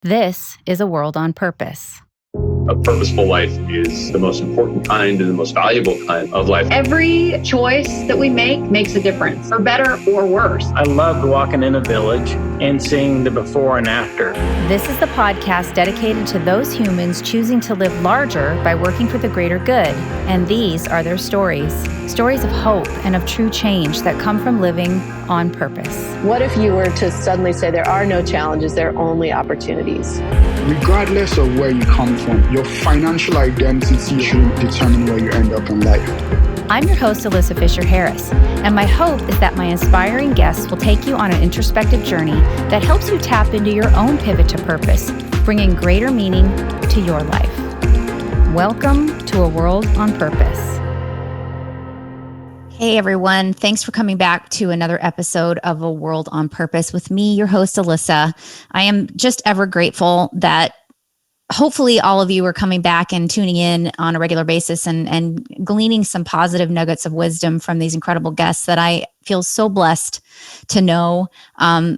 This is A World on Purpose. A purposeful life is the most important kind and the most valuable kind of life. Every choice that we make makes a difference, for better or worse. I loved walking in a village and seeing the before and after. This is the podcast dedicated to those humans choosing to live larger by working for the greater good. And these are their stories. Stories of hope and of true change that come from living on purpose. What if you were to suddenly say there are no challenges, there are only opportunities? Regardless of where you come from, your financial identity should determine where you end up in life. I'm your host, Alyssa Fisher-Harris, and my hope is that my inspiring guests will take you on an introspective journey that helps you tap into your own pivot to purpose, bringing greater meaning to your life. Welcome to A World on Purpose. Hey everyone, thanks for coming back to another episode of A World on Purpose with me, your host, Alyssa. I am just ever grateful that hopefully all of you are coming back and tuning in on a regular basis and gleaning some positive nuggets of wisdom from these incredible guests that I feel so blessed to know,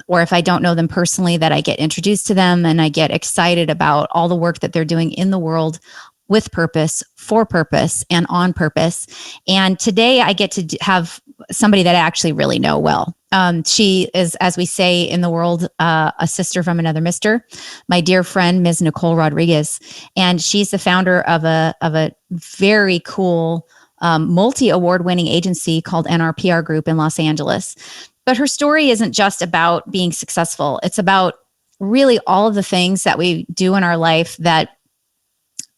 or if I don't know them personally, that I get introduced to them and I get excited about all the work that they're doing in the world with purpose, for purpose, and on purpose. And today I get to have somebody that I actually really know well. She is, as we say in the world, a sister from another mister, my dear friend, Ms. Nicole Rodrigues. And she's the founder of a very cool multi-award winning agency called NRPR Group in Los Angeles. But her story isn't just about being successful. It's about really all of the things that we do in our life that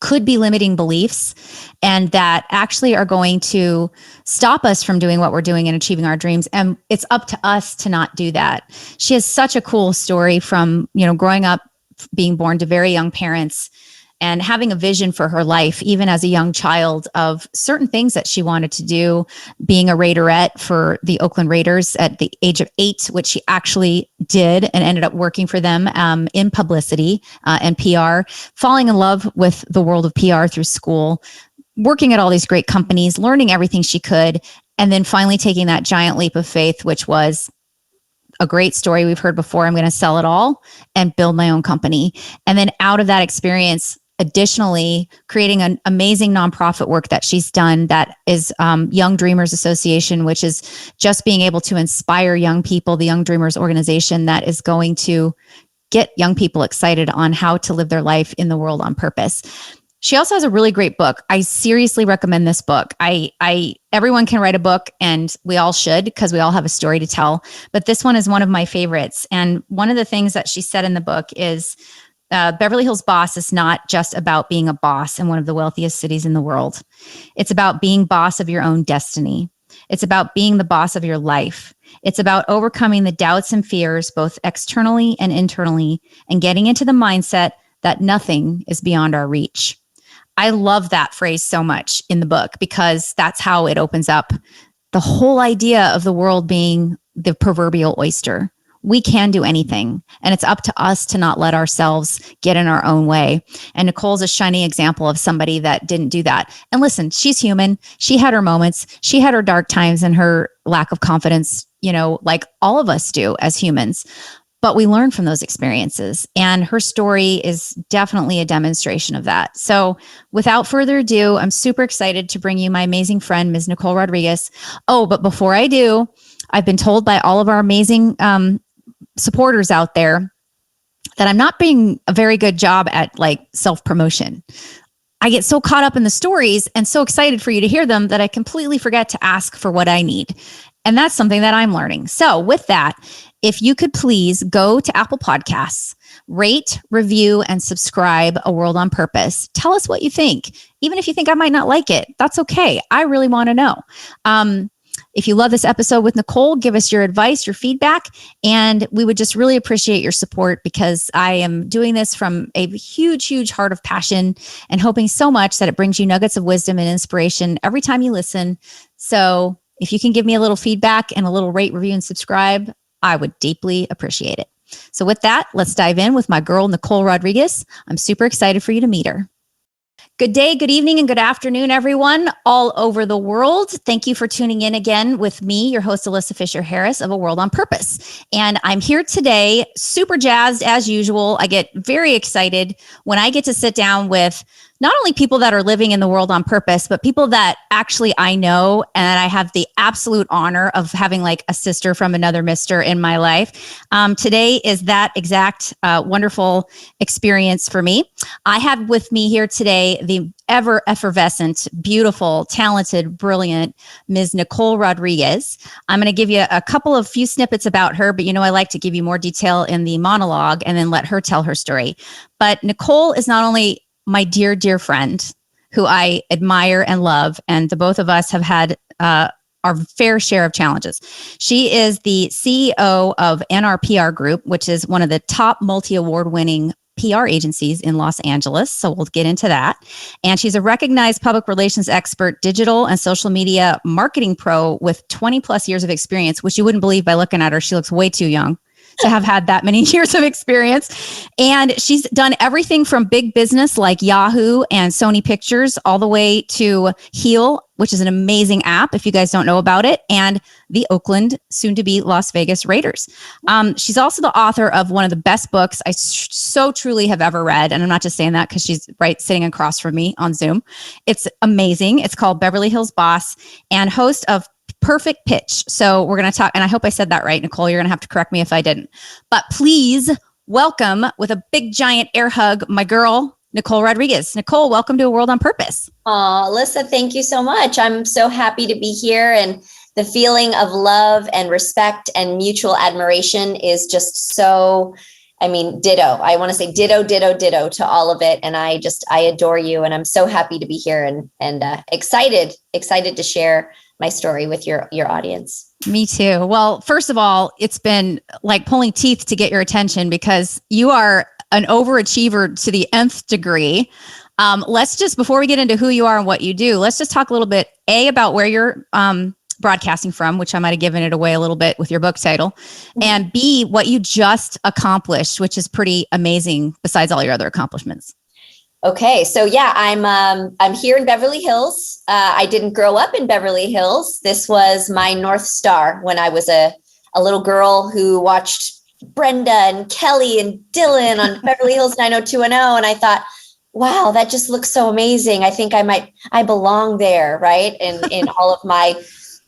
could be limiting beliefs and that actually are going to stop us from doing what we're doing and achieving our dreams. And it's up to us to not do that. She has such a cool story from, growing up, being born to very young parents and having a vision for her life, even as a young child, of certain things that she wanted to do, being a Raiderette for the Oakland Raiders at the age of 8, which she actually did and ended up working for them in publicity and PR, falling in love with the world of PR through school, working at all these great companies, learning everything she could, and then finally taking that giant leap of faith, which was a great story we've heard before. I'm going to sell it all and build my own company. And then out of that experience, additionally, creating an amazing nonprofit work that she's done that is Young Dreamers Association, which is just being able to inspire young people, the Young Dreamers organization that is going to get young people excited on how to live their life in the world on purpose. She also has a really great book. I seriously recommend this book. Everyone can write a book, and we all should, because we all have a story to tell. But this one is one of my favorites. And one of the things that she said in the book is, Beverly Hills Boss is not just about being a boss in one of the wealthiest cities in the world. It's about being boss of your own destiny. It's about being the boss of your life. It's about overcoming the doubts and fears, both externally and internally, and getting into the mindset that nothing is beyond our reach. I love that phrase so much in the book because that's how it opens up the whole idea of the world being the proverbial oyster. We can do anything, and it's up to us to not let ourselves get in our own way. And Nicole's a shining example of somebody that didn't do that. And listen, she's human. She had her moments. She had her dark times and her lack of confidence, like all of us do as humans. But we learn from those experiences, and her story is definitely a demonstration of that. So without further ado, I'm super excited to bring you my amazing friend, Ms. Nicole Rodrigues. Oh, but before I do, I've been told by all of our amazing supporters out there that I'm not being a very good job at self-promotion. I get so caught up in the stories and so excited for you to hear them that I completely forget to ask for what I need. And that's something that I'm learning. So with that, if you could please go to Apple Podcasts, rate, review, and subscribe A World on Purpose. Tell us what you think. Even if you think I might not like it, that's okay. I really want to know. If you love this episode with Nicole, give us your advice, your feedback, and we would just really appreciate your support because I am doing this from a huge, huge heart of passion and hoping so much that it brings you nuggets of wisdom and inspiration every time you listen. So if you can give me a little feedback and a little rate, review, and subscribe, I would deeply appreciate it. So with that, let's dive in with my girl, Nicole Rodrigues. I'm super excited for you to meet her. Good day, good evening, and good afternoon, everyone all over the world. Thank you for tuning in again with me, your host, Alyssa Fisher Harris of A World on Purpose. And I'm here today, super jazzed as usual. I get very excited when I get to sit down with not only people that are living in the world on purpose, but people that actually I know, and I have the absolute honor of having like a sister from another mister in my life. Today is that exact wonderful experience for me. I have with me here today the ever effervescent, beautiful, talented, brilliant Ms. Nicole Rodrigues. I'm going to give you a couple of few snippets about her, but I like to give you more detail in the monologue and then let her tell her story. But Nicole is not only my dear, dear friend who I admire and love, and the both of us have had our fair share of challenges. She is the CEO of NRPR Group, which is one of the top multi-award winning PR agencies in Los Angeles. So we'll get into that. And she's a recognized public relations expert, digital and social media marketing pro with 20 plus years of experience, which you wouldn't believe by looking at her. She looks way too young to have had that many years of experience. And she's done everything from big business like Yahoo and Sony Pictures all the way to Heal, which is an amazing app if you guys don't know about it, and the Oakland, soon to be Las Vegas Raiders. She's also the author of one of the best books I so truly have ever read. And I'm not just saying that because she's right sitting across from me on Zoom. It's amazing. It's called Beverly Hills Boss, and host of Perfect Pitch. So we're going to talk, and I hope I said that right, Nicole. You're going to have to correct me if I didn't. But please welcome with a big giant air hug, my girl, Nicole Rodrigues. Nicole, welcome to A World on Purpose. Oh, Alyssa, thank you so much. I'm so happy to be here, and the feeling of love and respect and mutual admiration is just so, ditto. I want to say ditto, ditto, ditto to all of it. And I adore you, and I'm so happy to be here and excited to share my story with your audience. Me too. Well, first of all, it's been like pulling teeth to get your attention because you are an overachiever to the nth degree. Let's just, before we get into who you are and what you do, let's just talk a little bit, about where you're broadcasting from, which I might have given it away a little bit with your book title, mm-hmm. and B, what you just accomplished, which is pretty amazing besides all your other accomplishments. Okay. So yeah, I'm here in Beverly Hills. I didn't grow up in Beverly Hills. This was my North Star when I was a little girl who watched Brenda and Kelly and Dylan on Beverly Hills 90210. And I thought, wow, that just looks so amazing. I think I belong there. Right. In all of my,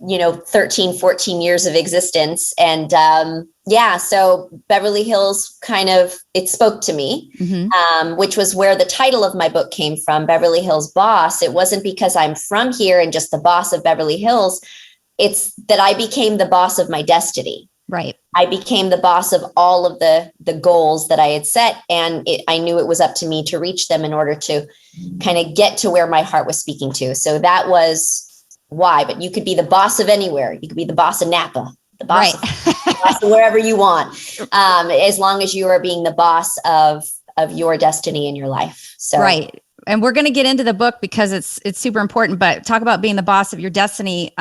13, 14 years of existence. And, so Beverly Hills it spoke to me, mm-hmm. Which was where the title of my book came from, Beverly Hills Boss. It wasn't because I'm from here and just the boss of Beverly Hills. It's that I became the boss of my destiny. Right. I became the boss of all of the goals that I had set. And I knew it was up to me to reach them in order to kind of get to where my heart was speaking to. So that was why. But you could be the boss of anywhere. You could be the boss of Napa, the boss, right. Boss of wherever you want, as long as you are being the boss of your destiny in your life. So right. And we're going to get into the book because it's super important. But talk about being the boss of your destiny.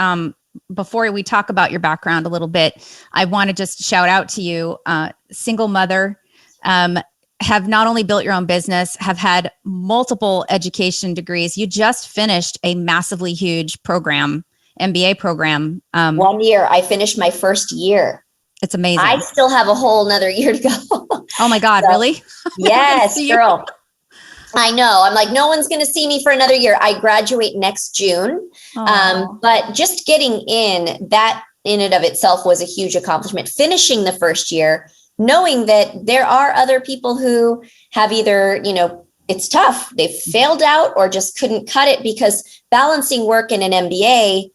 Before we talk about your background a little bit, I want to just shout out to you, single mother, have not only built your own business, have had multiple education degrees. You just finished a massively huge program, MBA program. 1 year. I finished my first year. It's amazing. I still have a whole nother year to go. Oh my God, really? Yes, girl. I know. I'm like, no one's going to see me for another year. I graduate next June. But just getting in, that in and of itself was a huge accomplishment. Finishing the first year, knowing that there are other people who have either, it's tough. They failed out or just couldn't cut it, because balancing work in an MBA,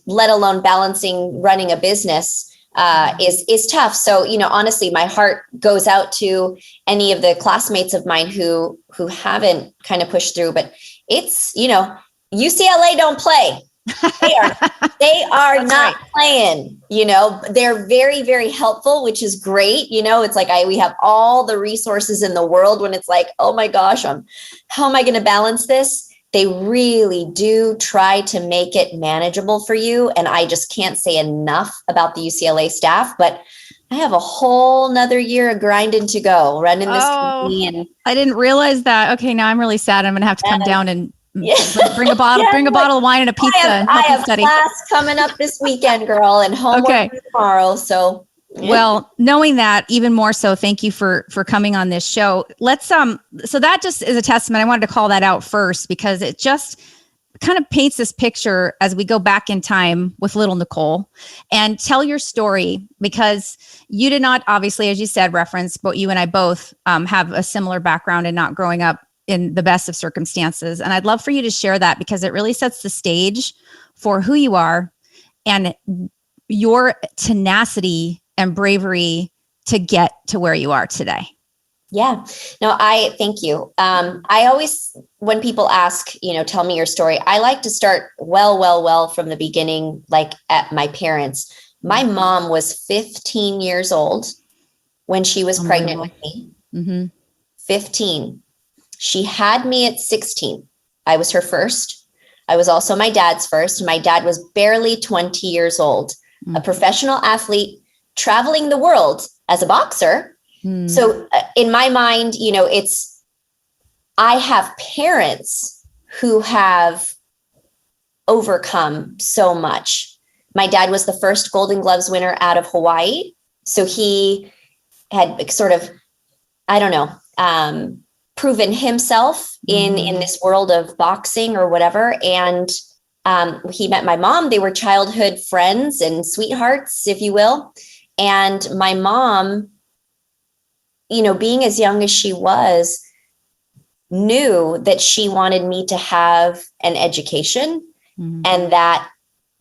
let alone balancing running a business, is tough. So, honestly, my heart goes out to any of the classmates of mine who haven't kind of pushed through, but it's, UCLA don't play. They are not playing, they're very, very helpful, which is great. It's like, we have all the resources in the world when it's like, oh my gosh, how am I going to balance this? They really do try to make it manageable for you. And I just can't say enough about the UCLA staff, but I have a whole nother year of grinding to go, running this company. And I didn't realize that. Okay, now I'm really sad. I'm going to have to come down and bring a bottle of wine and a pizza and help you study. I have class coming up this weekend, girl, and homework tomorrow. So, well, knowing that even more so, thank you for coming on this show. Let's so that just is a testament. I wanted to call that out first because it just kind of paints this picture as we go back in time with little Nicole and tell your story, because you did not, obviously, as you said, reference, but you and I both have a similar background in not growing up in the best of circumstances. And I'd love for you to share that because it really sets the stage for who you are and your tenacity and bravery to get to where you are today. Yeah, no, I thank you. I always, when people ask, tell me your story, I like to start well from the beginning, like at my parents. My mom was 15 years old when she was pregnant with me. Mm-hmm. 15. She had me at 16. I was her first. I was also my dad's first. My dad was barely 20 years old, a professional athlete traveling the world as a boxer. So in my mind, I have parents who have overcome so much. My dad was the first Golden Gloves winner out of Hawaii. So he had sort of, proven himself in this world of boxing or whatever. And he met my mom. They were childhood friends and sweethearts, if you will. And my mom, being as young as she was, knew that she wanted me to have an education and that,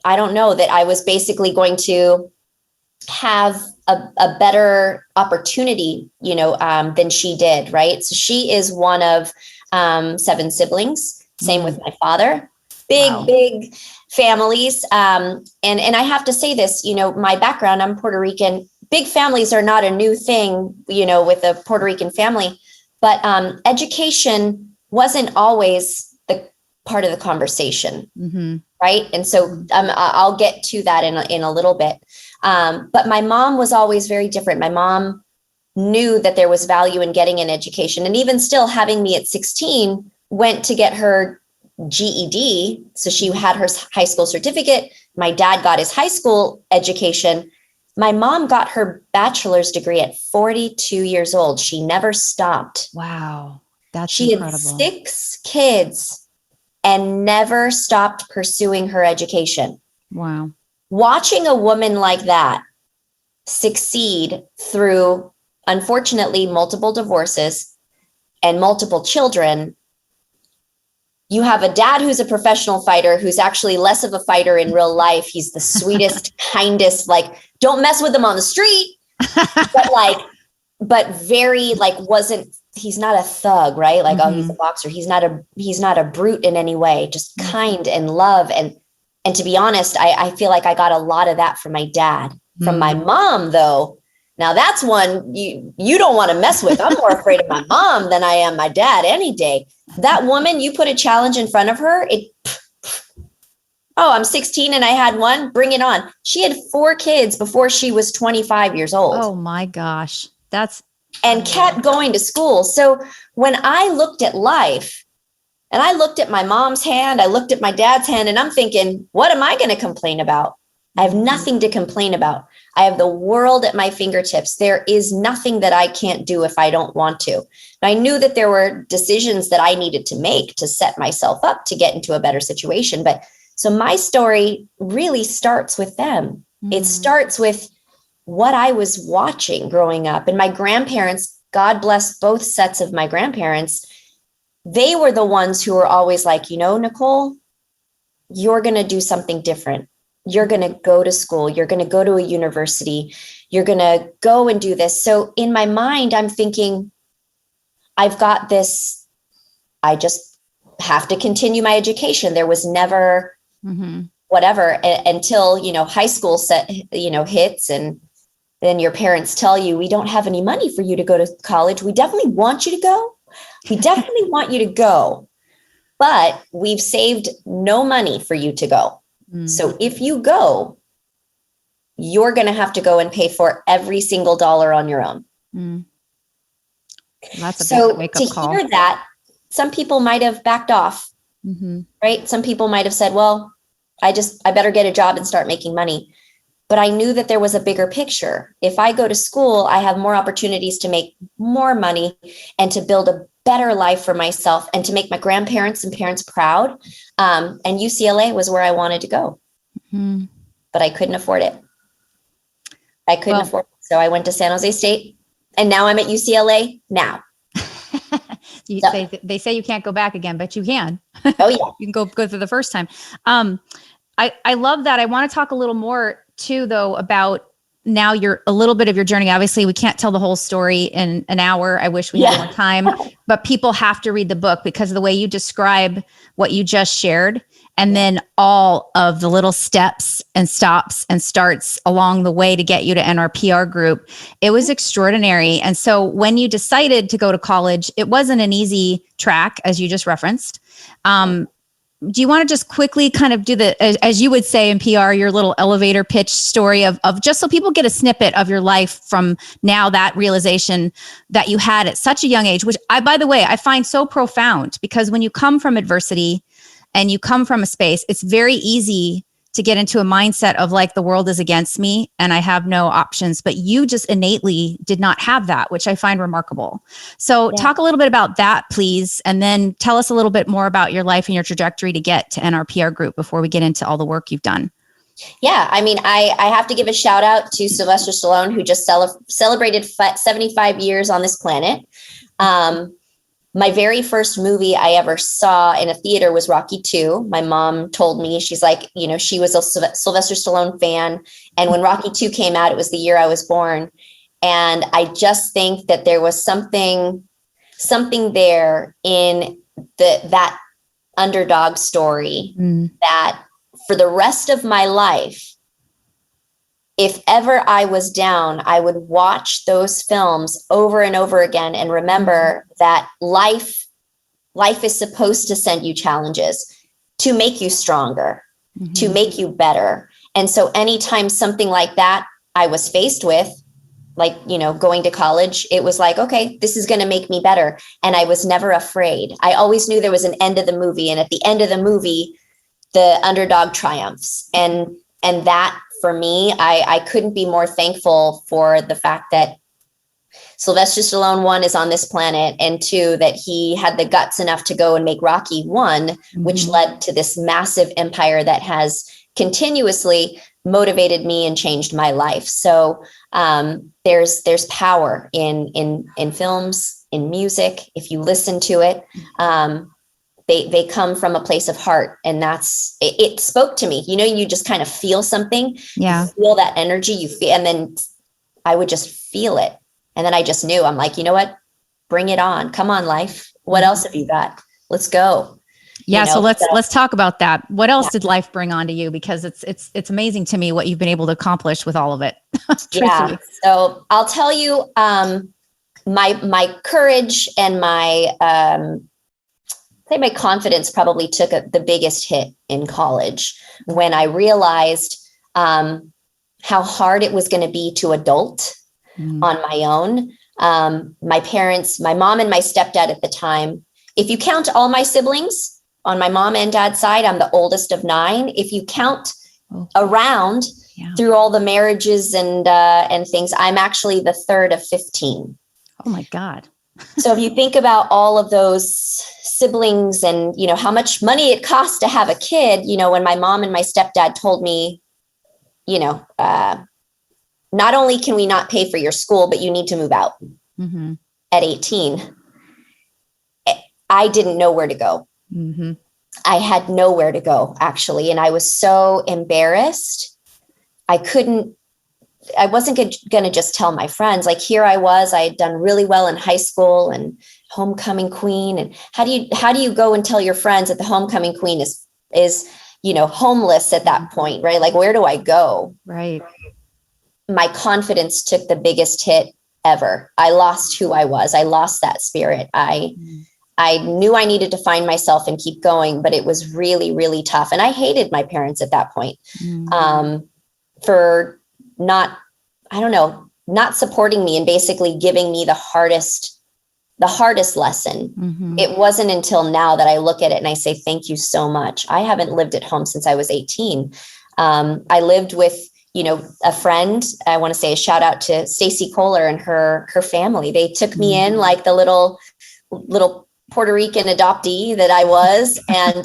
that I was basically going to have a better opportunity, than she did. Right. So she is one of 7 siblings. Same with my father. Big families. And I have to say this, my background, I'm Puerto Rican. Big families are not a new thing, with a Puerto Rican family, but education wasn't always the part of the conversation, right? And so I'll get to that in a little bit. But my mom was always very different. My mom knew that there was value in getting an education, and even still having me at 16, went to get her GED. So she had her high school certificate. My dad got his high school education. My mom got her bachelor's degree at 42 years old. She never stopped. Wow. That's incredible. She had 6 kids and never stopped pursuing her education. Wow. Watching a woman like that succeed through, unfortunately, multiple divorces and multiple children. You have a dad who's a professional fighter, who's actually less of a fighter in real life. He's the sweetest, kindest, don't mess with him on the street, but very he's not a thug, right? Oh, he's a boxer. He's not a brute in any way, just kind and love. And to be honest, I feel like I got a lot of that from my dad. From my mom, though, now that's one you don't want to mess with. I'm more afraid of my mom than I am my dad any day. That woman, you put a challenge in front of her, I'm 16 and I had one, bring it on. She had 4 kids before she was 25 years old. Oh my gosh. And kept going to school. So when I looked at life and I looked at my mom's hand, I looked at my dad's hand, and I'm thinking, what am I going to complain about? I have nothing to complain about. I have the world at my fingertips. There is nothing that I can't do if I don't want to. And I knew that there were decisions that I needed to make to set myself up to get into a better situation. But so my story really starts with them. It starts with what I was watching growing up. And my grandparents, God bless both sets of my grandparents, they were the ones who were always like, Nicole, you're going to do something different. You're going to go to school. You're going to go to a university. You're going to go and do this. So in my mind, I'm thinking, I've got this. I just have to continue my education. There was never whatever until, high school hits, and then your parents tell you, we don't have any money for you to go to college. We definitely want you to go. We definitely want you to go, but we've saved no money for you to go. So if you go, you're going to have to go and pay for every single dollar on your own. That's a so big wake-up call. To hear that, some people might have backed off, right? Some people might have said, well, I better get a job and start making money. But I knew that there was a bigger picture. If I go to school, I have more opportunities to make more money and to build a better life for myself and to make my grandparents and parents proud. And UCLA was where I wanted to go, but I couldn't afford it. So I went to San Jose State, and now I'm at UCLA now. They say you can't go back again, but you can. Oh yeah. You can go for the first time. I love that. I want to talk a little more too, though, about now a little bit of your journey. Obviously, we can't tell the whole story in an hour. I wish we had more time, but people have to read the book because of the way you describe what you just shared. And then all of the little steps and stops and starts along the way to get you to NRPR Group. It was extraordinary. And so when you decided to go to college, it wasn't an easy track, as you just referenced. Do you want to just quickly kind of do as you would say in PR, your little elevator pitch story of just so people get a snippet of your life from now, that realization that you had at such a young age, which by the way, I find so profound, because when you come from adversity and you come from a space, it's very easy to get into a mindset of like, the world is against me and I have no options, but you just innately did not have that, which I find remarkable. So talk a little bit about that, please. And then tell us a little bit more about your life and your trajectory to get to NRPR Group before we get into all the work you've done. Yeah. I mean, I have to give a shout out to Sylvester Stallone, who just celebrated 75 years on this planet. My very first movie I ever saw in a theater was Rocky II. My mom told me, she's like, she was a Sylvester Stallone fan. And when Rocky II came out, it was the year I was born. And I just think that there was something there in that underdog story that for the rest of my life, if ever I was down, I would watch those films over and over again and remember that life is supposed to send you challenges to make you stronger, to make you better. And so anytime something like that I was faced with, like, going to college, it was like, okay, this is going to make me better. And I was never afraid. I always knew there was an end of the movie. And at the end of the movie, the underdog triumphs. And that, for me, I couldn't be more thankful for the fact that Sylvester Stallone, 1, is on this planet, and 2, that he had the guts enough to go and make Rocky 1, which led to this massive empire that has continuously motivated me and changed my life. So there's power in films, in music. If you listen to it, they come from a place of heart, and it spoke to me. You just kind of feel something, you feel that energy, and then I would just feel it. And then I just knew, I'm like, you know what, bring it on. Come on, life. What else have you got? Let's go. Yeah. So let's talk about that. What else did life bring on to you? Because it's amazing to me what you've been able to accomplish with all of it. Yeah. So I'll tell you, my courage and my confidence probably took the biggest hit in college when I realized how hard it was going to be to adult on my own. My parents, my mom and my stepdad at the time, if you count all my siblings on my mom and dad's side, I'm the oldest of 9. If you count around through all the marriages and things, I'm actually the 3rd of 15. Oh my God. So if you think about all of those siblings and, how much money it costs to have a kid, when my mom and my stepdad told me, not only can we not pay for your school, but you need to move out at 18, I didn't know where to go. I had nowhere to go, actually. And I was so embarrassed. I wasn't going to just tell my friends, like, here I was, I had done really well in high school and homecoming queen. And how do you go and tell your friends that the homecoming queen is homeless at that point, right? Like, where do I go? Right. My confidence took the biggest hit ever. I lost who I was. I lost that spirit. I knew I needed to find myself and keep going, but it was really, really tough. And I hated my parents at that point. For I don't know, not supporting me and basically giving me the hardest lesson. Mm-hmm. It wasn't until now that I look at it and I say, thank you so much. I haven't lived at home since I was 18. I lived with, a friend. I want to say a shout out to Stacy Kohler and her family. They took me in like the little Puerto Rican adoptee that I was, and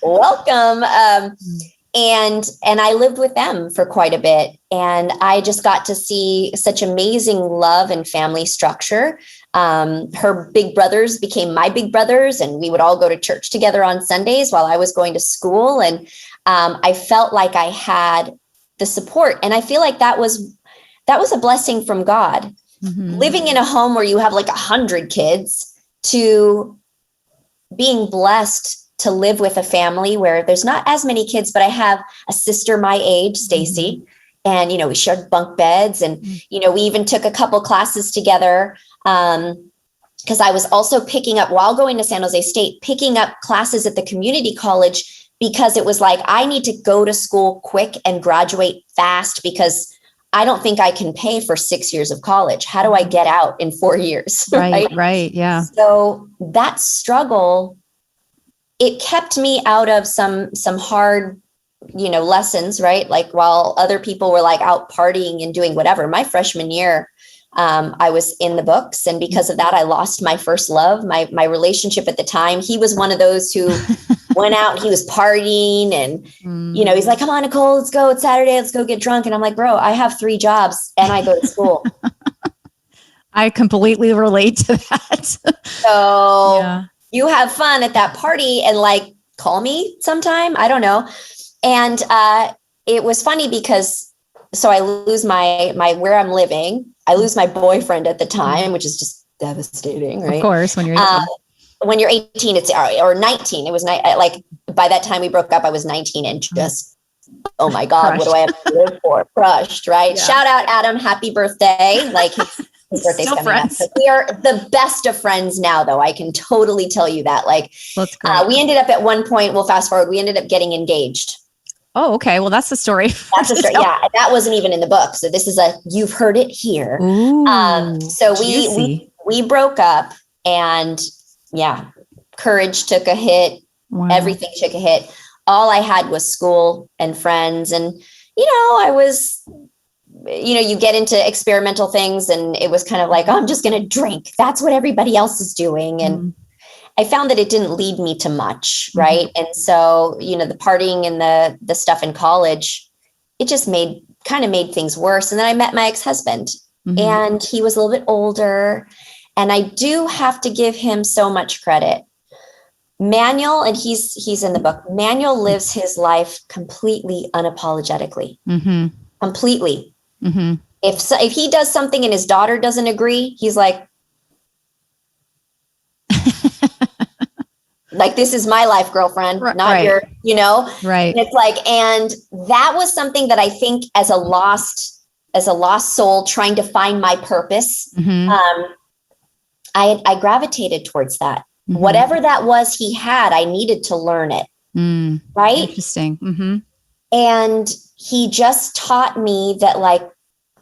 welcome. And I lived with them for quite a bit. And I just got to see such amazing love and family structure. Her big brothers became my big brothers, and we would all go to church together on Sundays while I was going to school. And I felt like I had the support. And I feel like that was a blessing from God. Mm-hmm. Living in a home where you have like 100 kids to being blessed to live with a family where there's not as many kids, but I have a sister my age, Stacy, and, we shared bunk beds, and, we even took a couple classes together. Because I was also picking up, while going to San Jose State, picking up classes at the community college, because it was like, I need to go to school quick and graduate fast, because I don't think I can pay for 6 years of college. How do I get out in 4 years? Right. Yeah. So that struggle, it kept me out of some hard, lessons, right? Like while other people were like out partying and doing whatever, my freshman year, I was in the books. And because of that, I lost my first love, my relationship at the time. He was one of those who went out and he was partying, and, he's like, come on, Nicole, let's go. It's Saturday. Let's go get drunk. And I'm like, bro, I have 3 jobs and I go to school. I completely relate to that. So yeah. You have fun at that party and like, call me sometime. I don't know. And it was funny because, so I lose my where I'm living. I lose my boyfriend at the time, which is just devastating, right? Of course, when you're 18. When you're 18, it's or 19. It was like by that time we broke up, I was 19 and just, oh my God, Crushed. what do I have to live for? Crushed, right? Yeah. Shout out Adam, happy birthday! Like his birthday's Still coming friends. up. So we are the best of friends now, though. I can totally tell you that. Like, that's great. We ended up at one point. We'll fast forward. We ended up getting engaged. Oh, okay. Well, that's the story. That's the story. Yeah, that wasn't even in the book. So this is you've heard it here. Ooh, so we broke up, and yeah, courage took a hit. Wow. Everything took a hit. All I had was school and friends, and I was, you get into experimental things, and it was kind of like, oh, I'm just going to drink. That's what everybody else is doing, and I found that it didn't lead me to much, right? And so, the partying and the stuff in college, it just made things worse. And then I met my ex-husband, and he was a little bit older, and I do have to give him so much credit. Manuel, and he's in the book, Manuel lives his life completely unapologetically, completely. If he does something and his daughter doesn't agree, he's like, like, this is my life, girlfriend, not your, Right. And it's like, and that was something that I think as a lost soul trying to find my purpose, I gravitated towards that. Whatever that was he had, I needed to learn it. Right. Interesting. And he just taught me that, like,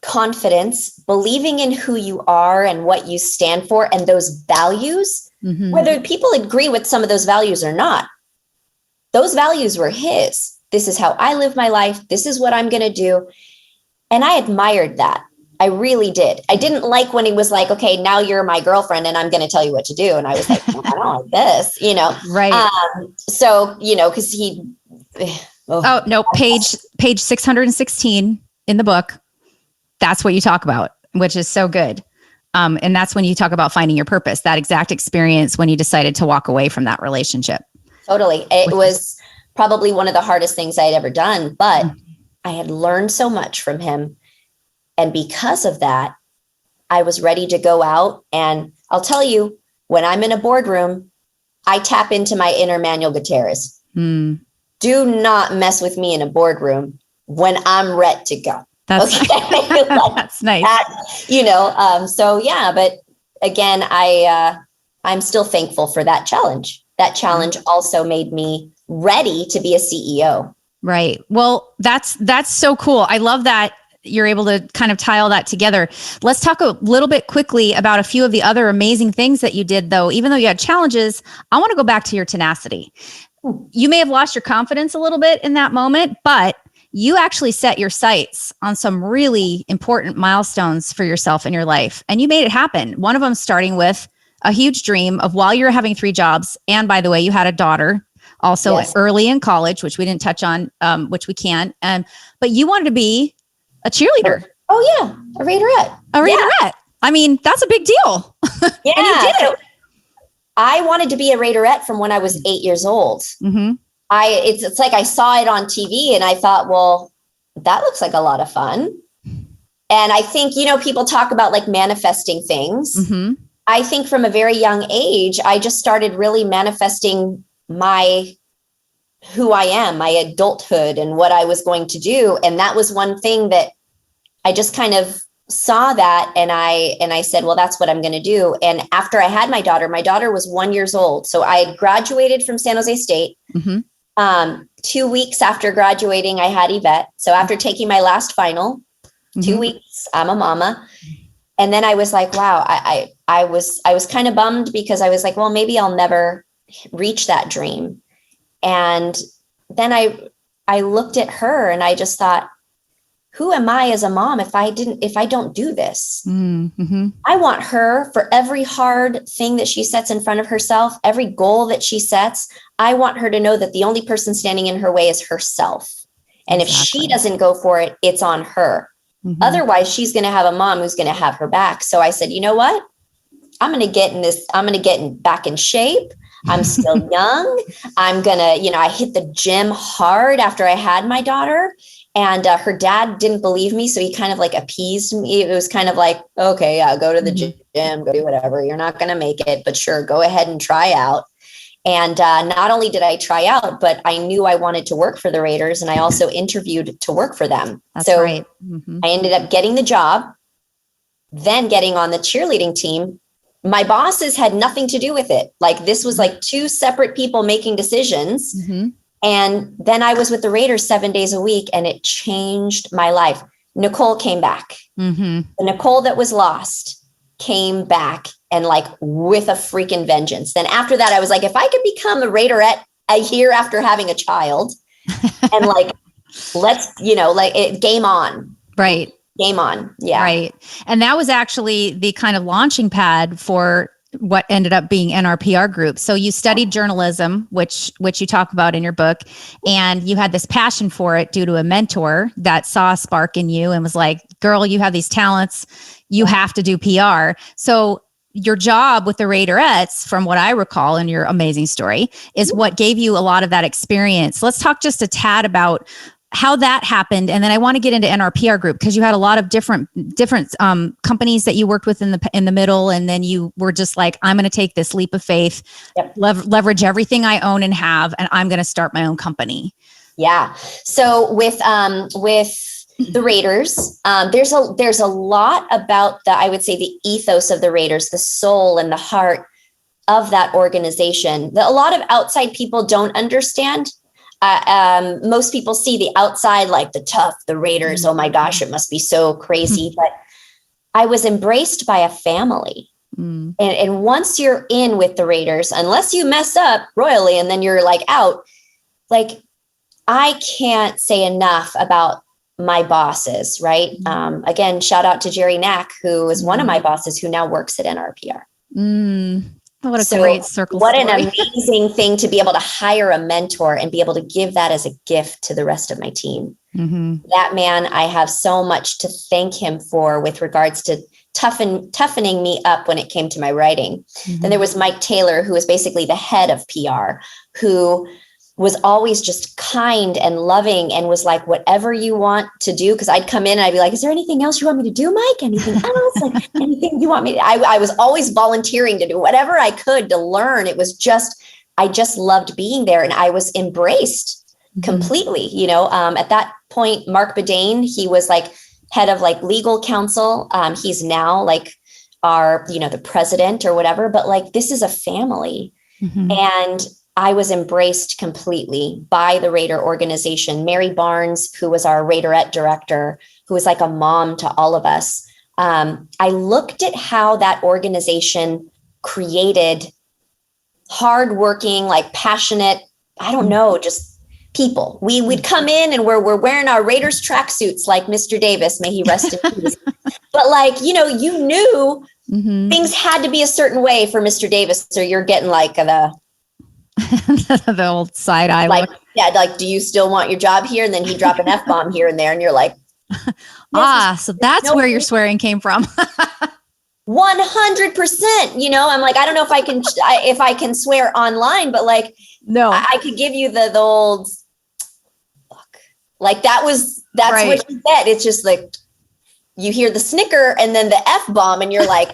confidence, believing in who you are and what you stand for and those values, whether people agree with some of those values or not, those values were his. This is how I live my life. This is what I'm going to do. And I admired that. I really did. I didn't like when he was like, okay, now you're my girlfriend and I'm going to tell you what to do. And I was like, I don't like this, Right. So, because he, oh no, page 616 in the book. That's what you talk about, which is so good. And that's when you talk about finding your purpose, that exact experience when you decided to walk away from that relationship. Totally. It was probably one of the hardest things I had ever done, but I had learned so much from him. And because of that, I was ready to go out. And I'll tell you, when I'm in a boardroom, I tap into my inner Manuel Gutierrez. Do not mess with me in a boardroom when I'm ready to go. That's okay. That's nice. So yeah, but again, I'm still thankful for that challenge. That challenge also made me ready to be a CEO. Right. Well, that's so cool. I love that you're able to kind of tie all that together. Let's talk a little bit quickly about a few of the other amazing things that you did, though. Even though you had challenges, I want to go back to your tenacity. You may have lost your confidence a little bit in that moment, but you actually set your sights on some really important milestones for yourself in your life, and you made it happen. One of them starting with a huge dream of, while you were having 3 jobs. And by the way, you had a daughter also early in college, which we didn't touch on, which we can. But you wanted to be a cheerleader. Oh yeah. A Raiderette. Yeah. I mean, that's a big deal. Yeah. And you did it. I wanted to be a Raiderette from when I was 8 years old. Mm-hmm. It's like I saw it on TV and I thought, well, that looks like a lot of fun. And I think, people talk about like manifesting things. Mm-hmm. I think from a very young age, I just started really manifesting who I am, my adulthood, and what I was going to do. And that was one thing that I just kind of saw that. And I said, well, that's what I'm going to do. And after I had my daughter was 1 year old. So I had graduated from San Jose State. Mm-hmm. 2 weeks after graduating, I had Yvette. So after taking my last final, 2 weeks, I'm a mama. And then I was like, wow, I was kind of bummed, because I was like, well, maybe I'll never reach that dream. And then I looked at her and I just thought, who am I as a mom if I don't do this? Mm-hmm. I want her, for every hard thing that she sets in front of herself, every goal that she sets, I want her to know that the only person standing in her way is herself. And if she doesn't go for it, it's on her. Mm-hmm. Otherwise, she's going to have a mom who's going to have her back. So I said, you know what? I'm going to get back in shape. I'm still young. I'm going to, I hit the gym hard after I had my daughter. And her dad didn't believe me. So he kind of like appeased me. It was kind of like, okay, yeah, go to the gym, go do whatever. You're not going to make it, but sure, go ahead and try out. And not only did I try out, but I knew I wanted to work for the Raiders. And I also interviewed to work for them. That's so right. Mm-hmm. I ended up getting the job, then getting on the cheerleading team. My bosses had nothing to do with it. Like, this was like 2 separate people making decisions. Mm-hmm. And then I was with the Raiders 7 days a week, and it changed my life. Nicole came back. Mm-hmm. The Nicole that was lost came back, and like with a freaking vengeance. Then after that, I was like, if I could become a Raiderette a year after having a child, and like, let's, game on. Right. Game on. Yeah. Right. And that was actually the kind of launching pad for what ended up being NRPR Group. So you studied journalism, which you talk about in your book, and you had this passion for it due to a mentor that saw a spark in you and was like, girl, you have these talents, you have to do PR. So your job with the Raiderettes, from what I recall in your amazing story, is what gave you a lot of that experience. Let's talk just a tad about how that happened. And then I want to get into NRPR Group, because you had a lot of different companies that you worked with in the middle. And then you were just like, I'm going to take this leap of faith, leverage everything I own and have, and I'm going to start my own company. Yeah. So with the Raiders, there's a lot about I would say the ethos of the Raiders, the soul and the heart of that organization that a lot of outside people don't understand. Most people see the outside, like the Raiders. Oh my gosh, it must be so crazy. But I was embraced by a family. And once you're in with the Raiders, unless you mess up royally and then you're like out, like, I can't say enough about my bosses, right? Again, shout out to Jerry Knack, who is one of my bosses who now works at NRPR. What a great circle story. What an story. amazing thing to be able to hire a mentor and be able to give that as a gift to the rest of my team. That man, I have so much to thank him for with regards to toughening me up when it came to my writing. Then there was Mike Taylor, who was basically the head of PR, who was always just kind and loving and was like, whatever you want to do. Because I'd come in and I'd be like, is there anything else you want me to do, Mike? Anything else? Like, anything you want me to? I was always volunteering to do whatever I could to learn. It was just, I just loved being there, and I was embraced completely. At that point, Mark Bedane, he was like head of like legal counsel. He's now like our, the president or whatever, but like, this is a family. And I was embraced completely by the Raider organization. Mary Barnes, who was our Raiderette director, who was like a mom to all of us. I looked at how that organization created hardworking, like passionate, I don't know, just people. We'd come in and we're wearing our Raiders tracksuits like Mr. Davis, may he rest in peace. But like, you knew things had to be a certain way for Mr. Davis, or you're getting like the old side eye. Like, yeah, like, do you still want your job here? And then he'd drop an F-bomb here and there, and you're like, so that's where your swearing came from. 100%. I'm like, I don't know if I can swear online, but like, no, I could give you the old fuck. Like that's right. What you get. It's just like you hear the snicker and then the F-bomb, and you're like,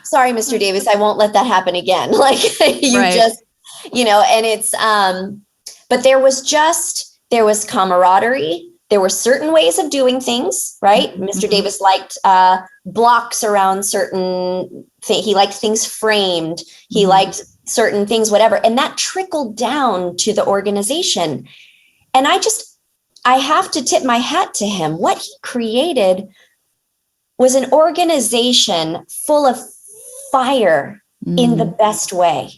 sorry, Mr. Davis, I won't let that happen again. Like you right. Just, and it's, but there was camaraderie. There were certain ways of doing things, right? Mm-hmm. Mr. Davis liked blocks around certain things. He liked things framed. He liked certain things, whatever. And that trickled down to the organization. And I have to tip my hat to him. What he created was an organization full of fire in the best way.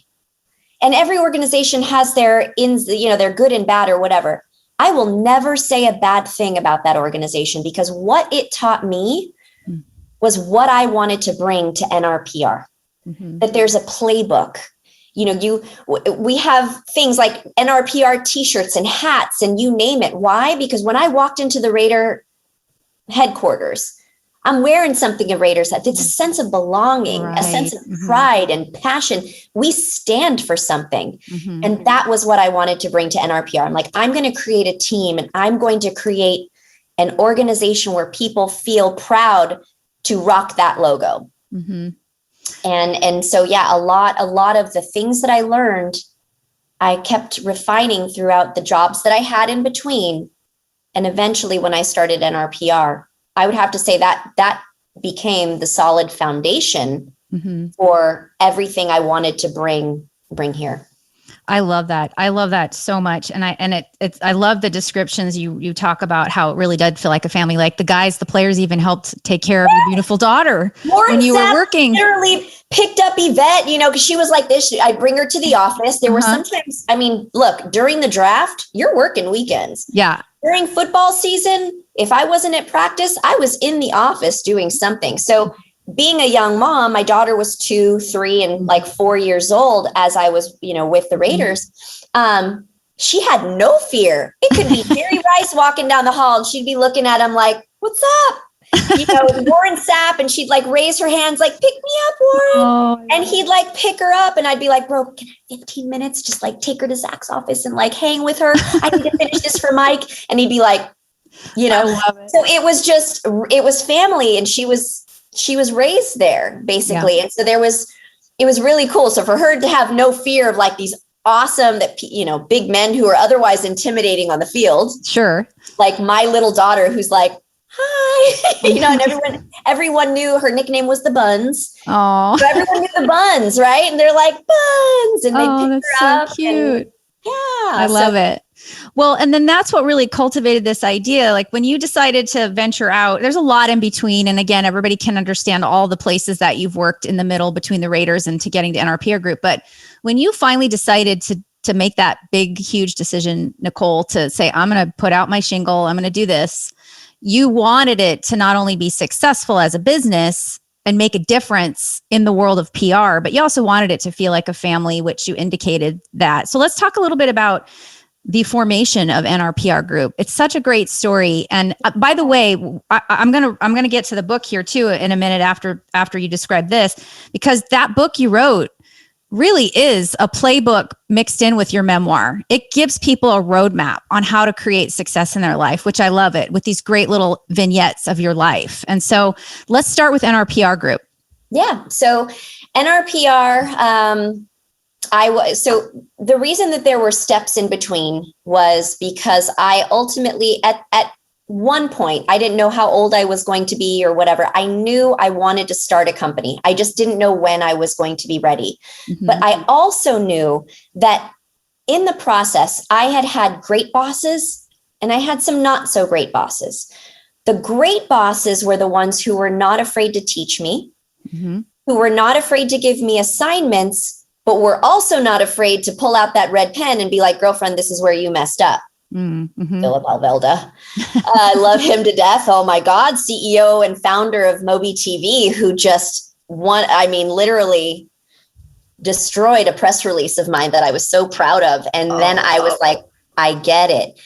And every organization has their their good and bad or whatever. I will never say a bad thing about that organization, because what it taught me was what I wanted to bring to NRPR, that there's a playbook. We have things like NRPR t-shirts and hats and you name it. Why? Because when I walked into the Raider headquarters, I'm wearing something of Raiders. It's a sense of belonging, right. A sense of pride and passion. We stand for something. And that was what I wanted to bring to NRPR. I'm like, I'm going to create a team, and I'm going to create an organization where people feel proud to rock that logo. And so, yeah, a lot of the things that I learned, I kept refining throughout the jobs that I had in between. And eventually when I started NRPR, I would have to say that became the solid foundation for everything I wanted to bring here. I love that. I love that so much. And I love the descriptions you talk about, how it really did feel like a family. Like the players even helped take care of your beautiful daughter when you were working. Literally picked up Yvette, because she was like this. I'd bring her to the office. There were sometimes, look, during the draft, you're working weekends. Yeah. During football season, if I wasn't at practice, I was in the office doing something. So being a young mom, my daughter was 2, 3, and like 4 years old as I was, with the Raiders. She had no fear. It could be Jerry Rice walking down the hall, and she'd be looking at him like, "What's up?" Warren Sapp, and she'd like raise her hands, like, "Pick me up, Warren." And he'd like pick her up, and I'd be like, "Bro, can I have 15 minutes? Just like take her to Zach's office and like hang with her. I need to finish this for Mike." And he'd be like, I love it. So it was family, and she was raised there basically. Yeah. And so it was really cool. So for her to have no fear of like these awesome, big men who are otherwise intimidating on the field. Sure. Like my little daughter, who's like, "Hi," and everyone knew her nickname was the Buns. Oh, so everyone knew the Buns, right? And they're like, "Buns," and they pick her up. Cute. I love it. Well, and then that's what really cultivated this idea. Like when you decided to venture out, there's a lot in between. And again, everybody can understand all the places that you've worked in the middle between the Raiders and to getting to NRPR Group. But when you finally decided to make that big, huge decision, Nicole, to say, "I'm going to put out my shingle, I'm going to do this," you wanted it to not only be successful as a business and make a difference in the world of PR, but you also wanted it to feel like a family, which you indicated that. So let's talk a little bit about the formation of NRPR Group. It's such a great story. And by the way, I'm gonna get to the book here too in a minute after you describe this, because that book you wrote really is a playbook mixed in with your memoir. It gives people a roadmap on how to create success in their life, which I love it, with these great little vignettes of your life. And so let's start with NRPR Group. Yeah. So NRPR, so the reason that there were steps in between was because I ultimately at one point, I didn't know how old I was going to be or whatever. I knew I wanted to start a company. I just didn't know when I was going to be ready. But I also knew that in the process, I had had great bosses and I had some not so great bosses. The great bosses were the ones who were not afraid to teach me, who were not afraid to give me assignments, but were also not afraid to pull out that red pen and be like, girlfriend, this is where you messed up. Philip Alvelda. I love him to death. Oh my God. CEO and founder of Moby TV, who just literally destroyed a press release of mine that I was so proud of. And then I was like, I get it.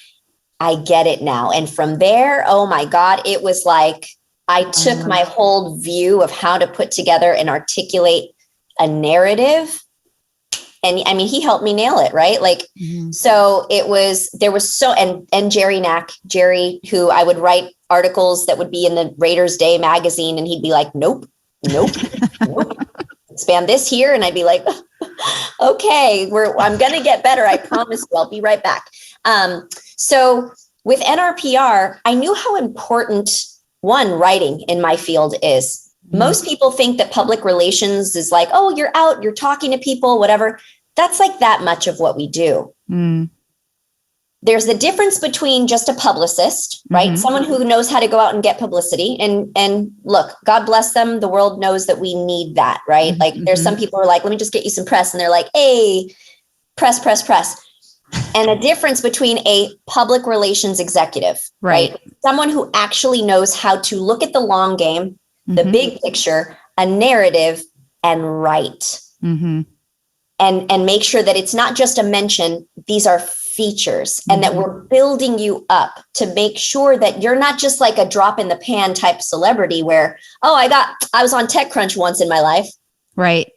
I get it now. And from there, oh my God, it was like, I took my whole view of how to put together and articulate a narrative. And I mean, he helped me nail it, right? Like, so and Jerry Knack, who I would write articles that would be in the Raiders Day magazine. And he'd be like, nope. Expand this here. And I'd be like, okay, I'm going to get better. I promise you, I'll be right back. So with NRPR, I knew how important writing in my field is. Most people think that public relations is like, oh, you're out, you're talking to people, whatever. That's like that much of what we do. There's the difference between just a publicist, right? Someone who knows how to go out and get publicity. And look, God bless them. The world knows that we need that, right? Like there's some people who are like, let me just get you some press. And they're like, hey, press. And a difference between a public relations executive, right? Someone who actually knows how to look at the long game, the big picture, a narrative, and write. And make sure that it's not just a mention, these are features, and that we're building you up to make sure that you're not just like a drop in the pan type celebrity where, oh, I was on TechCrunch once in my life. Right.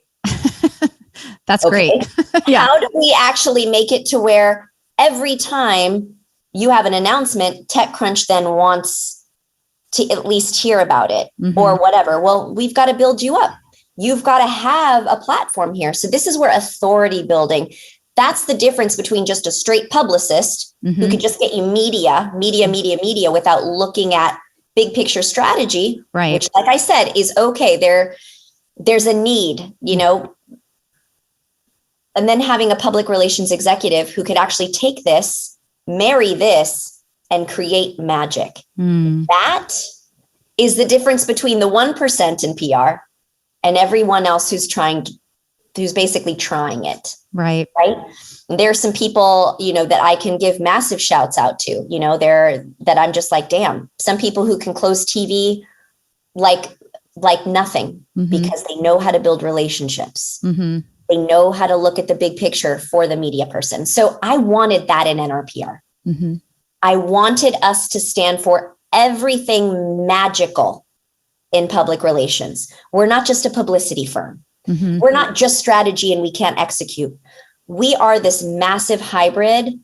That's great. Yeah. How do we actually make it to where every time you have an announcement, TechCrunch then wants to at least hear about it or whatever? Well, we've got to build you up. You've got to have a platform here. So this is where authority building, that's the difference between just a straight publicist who could just get you media without looking at big picture strategy, which, like I said, is okay. There's a need, and then having a public relations executive who could actually take this, marry this, and create magic. That is the difference between the 1% in PR and everyone else who's basically trying it. Right. There's some people, that I can give massive shouts out to, that I'm just like, damn, some people who can close TV like nothing because they know how to build relationships. They know how to look at the big picture for the media person. So I wanted that in NRPR. I wanted us to stand for everything magical in public relations. We're not just a publicity firm. We're not just strategy and we can't execute. We are this massive hybrid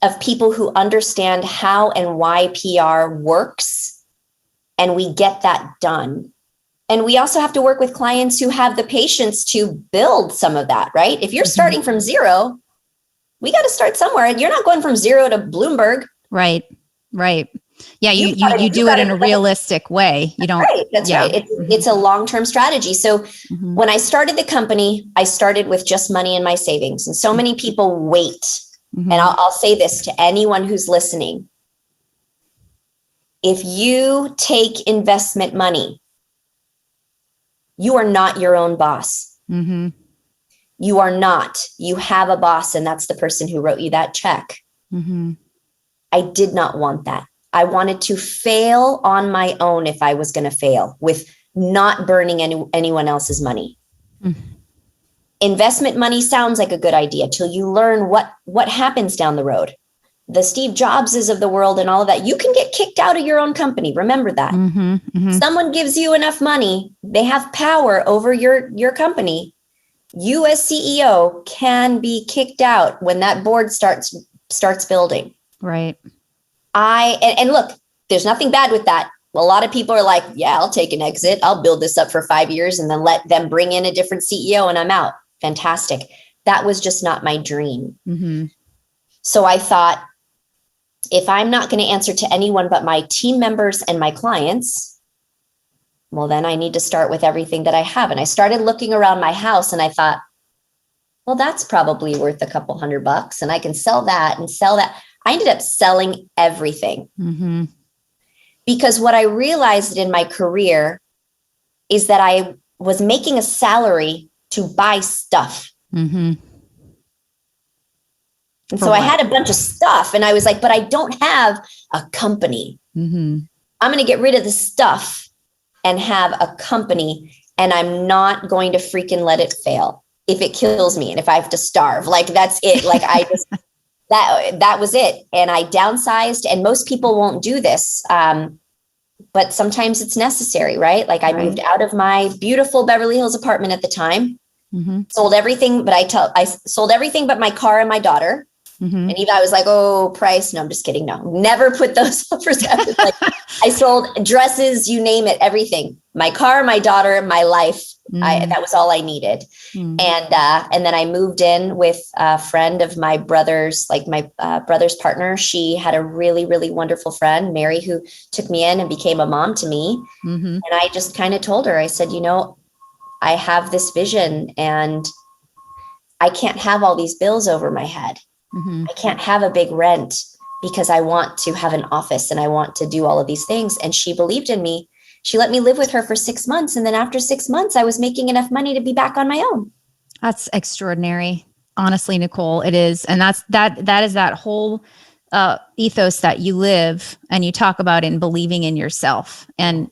of people who understand how and why PR works, and we get that done. And we also have to work with clients who have the patience to build some of that, right? If you're starting from zero, we got to start somewhere. You're not going from zero to Bloomberg. Right. Yeah, you do it in a realistic way. You don't. Right. That's right. It's a long-term strategy. So when I started the company, I started with just money in my savings. And so many people wait. And I'll say this to anyone who's listening. If you take investment money, you are not your own boss. You are not. You have a boss, and that's the person who wrote you that check. I did not want that. I wanted to fail on my own if I was going to fail with not burning anyone else's money. Investment money sounds like a good idea till you learn what happens down the road. The Steve Jobses of the world and all of that, you can get kicked out of your own company. Remember that. Someone gives you enough money, they have power over your company. You as CEO can be kicked out when that board starts building. Right. And look, there's nothing bad with that. A lot of people are like, yeah, I'll take an exit. I'll build this up for 5 years and then let them bring in a different CEO and I'm out. Fantastic. That was just not my dream. So I thought, if I'm not going to answer to anyone but my team members and my clients, well, then I need to start with everything that I have. And I started looking around my house and I thought, well, that's probably worth a couple $100 and I can sell that and sell that. I ended up selling everything because what I realized in my career is that I was making a salary to buy stuff. And so I had a bunch of stuff and I was like, but I don't have a company. I'm going to get rid of the stuff and have a company, and I'm not going to freaking let it fail if it kills me and if I have to starve. Like, that's it. Like, I just, that was it. And I downsized, and most people won't do this. But sometimes it's necessary, right? Like, I moved out of my beautiful Beverly Hills apartment at the time, sold everything, but I sold everything but my car and my daughter. And even I was like, oh, price. No, I'm just kidding. No, never put those up for sale. Like, I sold dresses, you name it, everything. My car, my daughter, my life. That was all I needed. And then I moved in with a friend of my brother's, like my brother's partner. She had a really, really wonderful friend, Mary, who took me in and became a mom to me. And I just kind of told her, I said, you know, I have this vision and I can't have all these bills over my head. I can't have a big rent because I want to have an office and I want to do all of these things. And she believed in me. She let me live with her for 6 months. And then after 6 months, I was making enough money to be back on my own. That's extraordinary. Honestly, Nicole, it is. And that is that whole ethos that you live and you talk about in believing in yourself and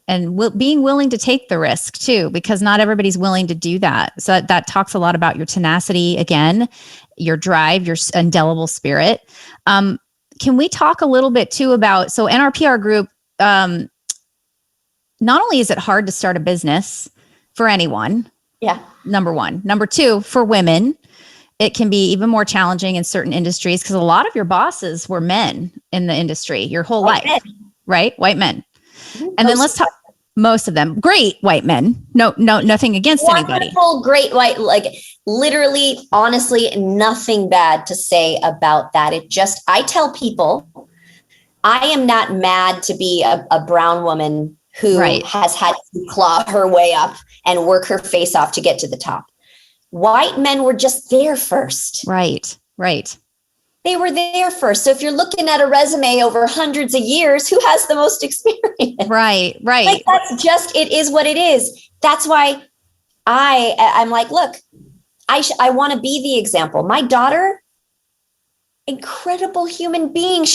being willing to take the risk too, because not everybody's willing to do that. So that talks a lot about your tenacity, again, your drive, your indelible spirit. Can we talk a little bit too about, so NRPR Group, not only is it hard to start a business for anyone. Yeah. Number one. Number two, for women, it can be even more challenging in certain industries because a lot of your bosses were men in the industry your whole life, right? White men. And then let's talk, most of them, great white men. No, nothing against anybody. Great white, like literally, honestly, nothing bad to say about that. It just, I tell people, I am not mad to be a brown woman who has had to claw her way up and work her face off to get to the top. White men were just there first. Right. They were there first. So if you're looking at a resume over hundreds of years, who has the most experience? Right. Like, that's just, it is what it is. That's why I'm like, look, I want to be the example. My daughter, incredible human being.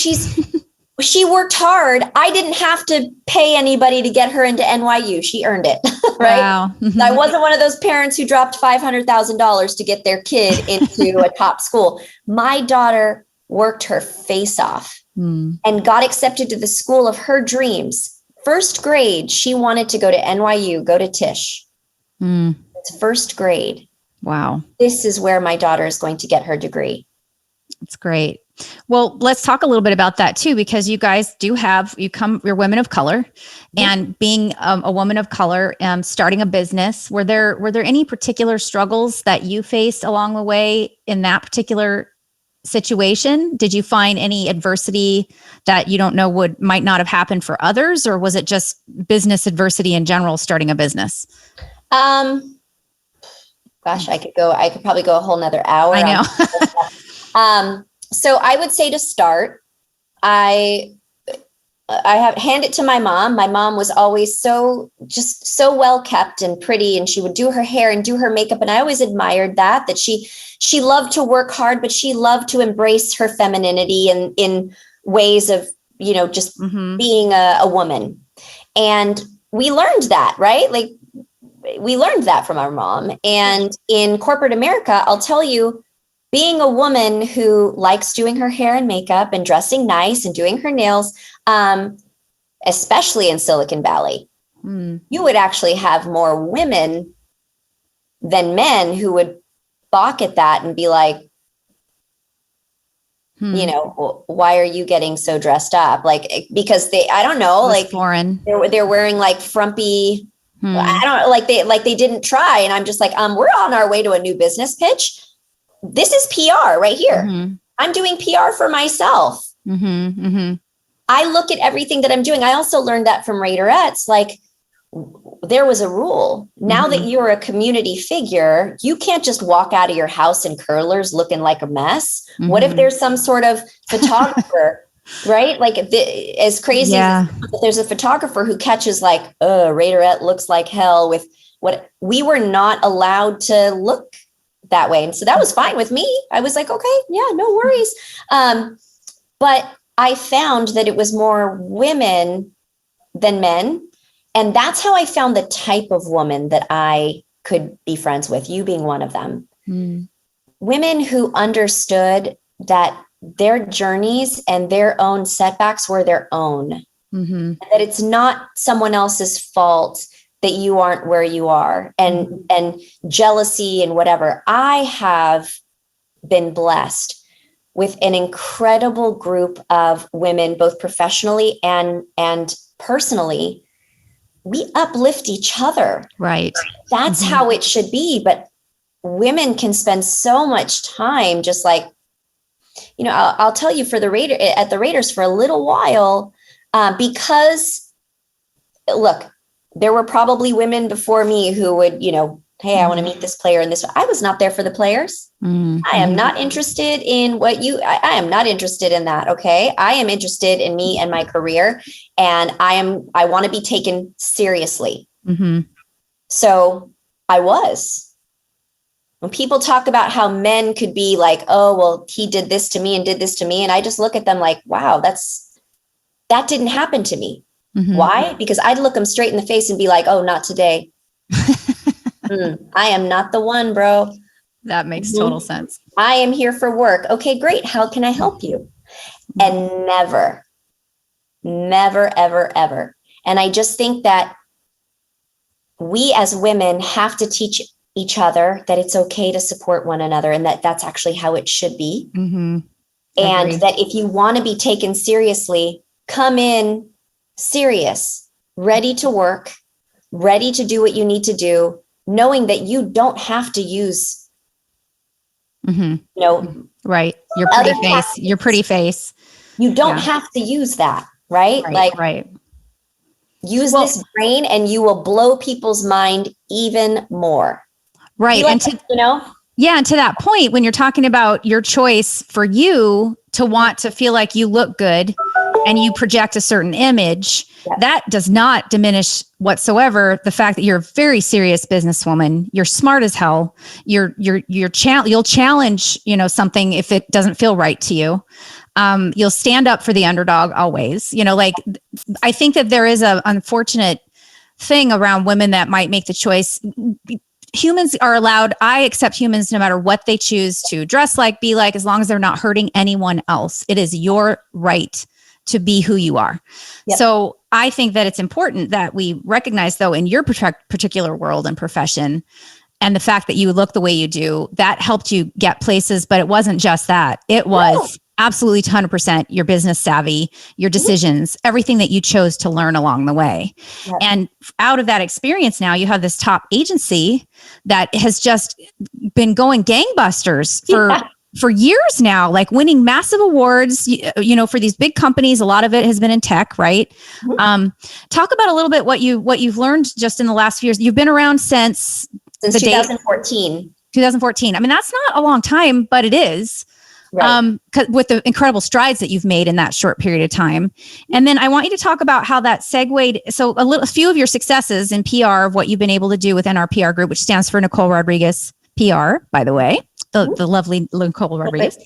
She worked hard. I didn't have to pay anybody to get her into NYU. She earned it, right? Wow. I wasn't one of those parents who dropped $500,000 to get their kid into a top school. My daughter worked her face off and got accepted to the school of her dreams. First grade, she wanted to go to NYU, go to Tisch. It's first grade. Wow. This is where my daughter is going to get her degree. That's great. Well, let's talk a little bit about that too, because you guys do have, you're women of color, and being a woman of color, starting a business, were there any particular struggles that you faced along the way in that particular situation? Did you find any adversity that you don't know might not have happened for others, or was it just business adversity in general, starting a business? Gosh, I could probably go a whole nother hour. I know. So I would say to start, I hand it to my mom. My mom was always so well kept and pretty, and she would do her hair and do her makeup. And I always admired that she loved to work hard, but she loved to embrace her femininity in ways of, just being a woman. And we learned that, right? Like, we learned that from our mom. And in corporate America, I'll tell you, being a woman who likes doing her hair and makeup and dressing nice and doing her nails, especially in Silicon Valley, you would actually have more women than men who would balk at that and be like, why are you getting so dressed up? Like, because I don't know, like foreign. They're wearing like frumpy, I don't know, like they didn't try. And I'm just like, we're on our way to a new business pitch. This is PR right here. I'm doing PR for myself. Mm-hmm, mm-hmm. I look at everything that I'm doing. I also learned that from Raiderettes. Like, there was a rule. Now that you're a community figure, you can't just walk out of your house in curlers looking like a mess. What if there's some sort of photographer, right? Like, as crazy as there's a photographer who catches like, Raiderette looks like hell with what we were not allowed to look that way. And so that was fine with me. I was like, okay, yeah, no worries. But I found that it was more women than men. And that's how I found the type of woman that I could be friends with, you being one of them. Women who understood that their journeys and their own setbacks were their own, and that it's not someone else's fault that you aren't where you are, and jealousy and whatever. I have been blessed with an incredible group of women, both professionally and personally. We uplift each other. Right. That's how it should be. But women can spend so much time just like, you know, I'll tell you, for the Raiders for a little while, because look, there were probably women before me who would, you know, hey, I want to meet this player and this. I was not there for the players. I am not interested in I am not interested in that. Okay. I am interested in me and my career, and I want to be taken seriously. So I was. When people talk about how men could be like, oh, well, he did this to me and did this to me. And I just look at them like, wow, that didn't happen to me. Why? Because I'd look them straight in the face and be like, oh, not today. I am not the one, bro. That makes total sense. I am here for work. Okay, great. How can I help you? And never, ever, ever. And I just think that we as women have to teach each other that it's okay to support one another, and that that's actually how it should be. And that if you want to be taken seriously, come in serious, ready to work, ready to do what you need to do, knowing that you don't have to use, you know, right. Your pretty face. You don't have to use that, right? Use this brain and you will blow people's mind even more. Right. And and to that point, when you're talking about your choice for you to want to feel like you look good and you project a certain image, that does not diminish whatsoever the fact that you're a very serious businesswoman. You're smart as hell. You'll challenge, you know, something if it doesn't feel right to you. You'll stand up for the underdog always. You know, like, I think that there is a unfortunate thing around women that might make the choice. Humans are allowed. I accept humans no matter what they choose to dress like, be like, as long as they're not hurting anyone else. It is your right to be who you are. So I think that it's important that we recognize, though, in your particular world and profession, and the fact that you look the way you do, that helped you get places. But it wasn't just that. It was absolutely 100% your business savvy, your decisions, everything that you chose to learn along the way. And out of that experience, now you have this top agency that has just been going gangbusters for years now, like winning massive awards, you know, for these big companies. A lot of it has been in tech, right? Talk about a little bit what you've learned just in the last few years. You've been around since 2014. 2014. I mean, that's not a long time, but it is. With the incredible strides that you've made in that short period of time. And then I want you to talk about how that segued. So a few of your successes in PR of what you've been able to do with NRPR Group, which stands for Nicole Rodrigues PR, by the way, the lovely Nicole Rodrigues.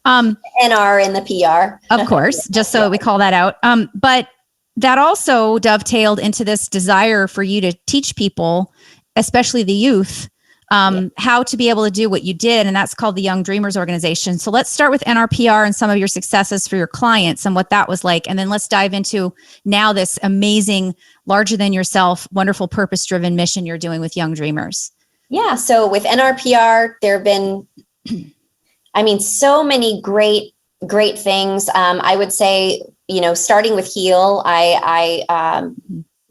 NR in the PR. Of course, just so we call that out. But that also dovetailed into this desire for you to teach people, especially the youth, how to be able to do what you did. And that's called the Young Dreamers Organization. So let's start with NRPR and some of your successes for your clients and what that was like. And then let's dive into now this amazing, larger than yourself, wonderful purpose-driven mission you're doing with Young Dreamers. Yeah. So with NRPR, there have been, I mean, so many great things. I would say, you know, starting with Heal, I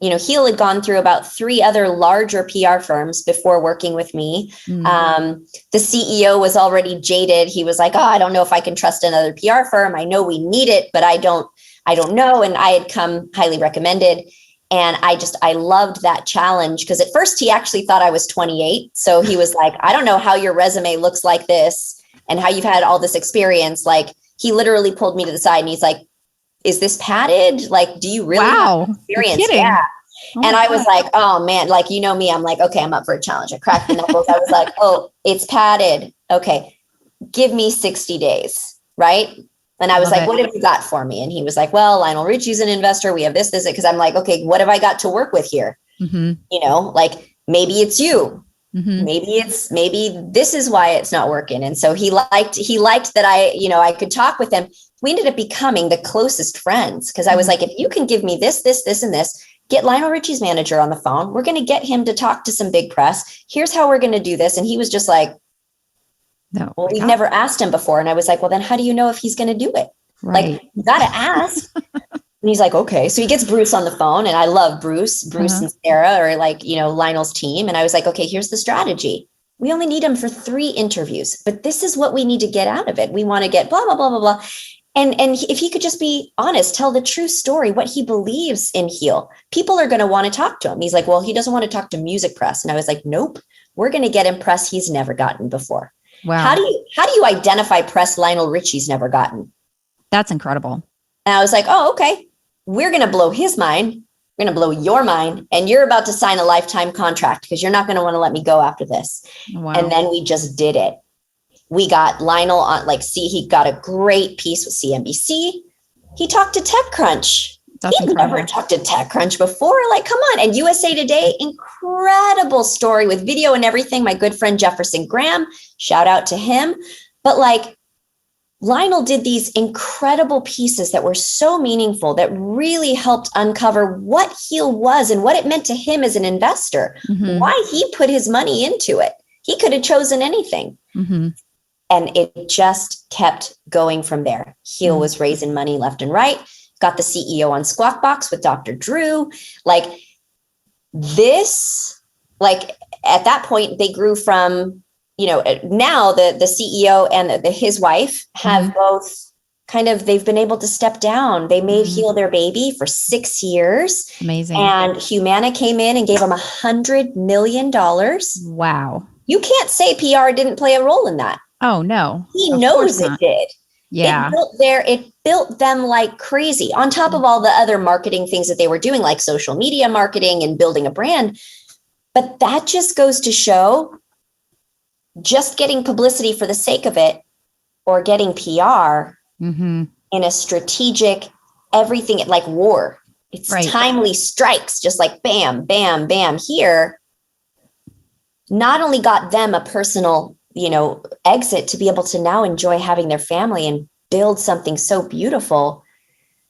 Heal had gone through about 3 other larger PR firms before working with me. The CEO was already jaded. He was like, oh, I don't know if I can trust another PR firm. I know we need it, but I don't know. And I had come highly recommended. And I loved that challenge, because at first he actually thought I was 28. So he was like, I don't know how your resume looks like this and how you've had all this experience. Like, he literally pulled me to the side and he's like, is this padded? Like, do you really have experience? You're kidding. Yeah. Oh and I was God. like, oh man, like, me, I'm like, okay, I'm up for a challenge. I cracked the knuckles. I was like, oh, it's padded. Okay. Give me 60 days. Right. And I was like, what have you got for me? And he was like, well, Lionel Richie's an investor. We have this. Because I'm like, okay, what have I got to work with here? Like, maybe it's you. Maybe this is why it's not working. And so he liked that I could talk with him. We ended up becoming the closest friends, because I was like, if you can give me this, and this, get Lionel Richie's manager on the phone. We're going to get him to talk to some big press. Here's how we're going to do this. And he was just like, no, well, we've never asked him before. And I was like, well, then how do you know if he's going to do it? Right. Like, you got to ask. And he's like, okay. So he gets Bruce on the phone, and I love Bruce and Sarah, or Lionel's team. And I was like, okay, here's the strategy. We only need him for 3 interviews, but this is what we need to get out of it. We want to get blah, blah, blah, blah, blah. And if he could just be honest, tell the true story, what he believes in Heal, people are going to want to talk to him. He's like, well, he doesn't want to talk to music press. And I was like, nope, we're going to get him press he's never gotten before. Wow. How do you identify press Lionel Richie's never gotten? That's incredible. And I was like, oh, okay, we're going to blow his mind. We're going to blow your mind. And you're about to sign a lifetime contract, because you're not going to want to let me go after this. Wow. And then we just did it. We got Lionel on, he got a great piece with CNBC. He talked to TechCrunch. He'd never talked to TechCrunch before. Like, come on. And USA Today, incredible story with video and everything. My good friend Jefferson Graham, shout out to him. But Lionel did these incredible pieces that were so meaningful, that really helped uncover what Heal was and what it meant to him as an investor, why he put his money into it. He could have chosen anything. And it just kept going from there. Heal was raising money left and right. Got the CEO on Squawk Box with Dr. Drew. At that point, they grew from, now the CEO and his wife have both they've been able to step down. They made Heal their baby for 6 years. Amazing. And Humana came in and gave them $100 million. Wow. You can't say PR didn't play a role in that. Oh, no. He knows it did. Yeah. It built them like crazy, on top of all the other marketing things that they were doing, like social media marketing and building a brand. But that just goes to show, just getting publicity for the sake of it, or getting PR in a strategic, everything like war. It's timely strikes, just like bam, bam, bam here. Not only got them a personal exit to be able to now enjoy having their family and build something so beautiful,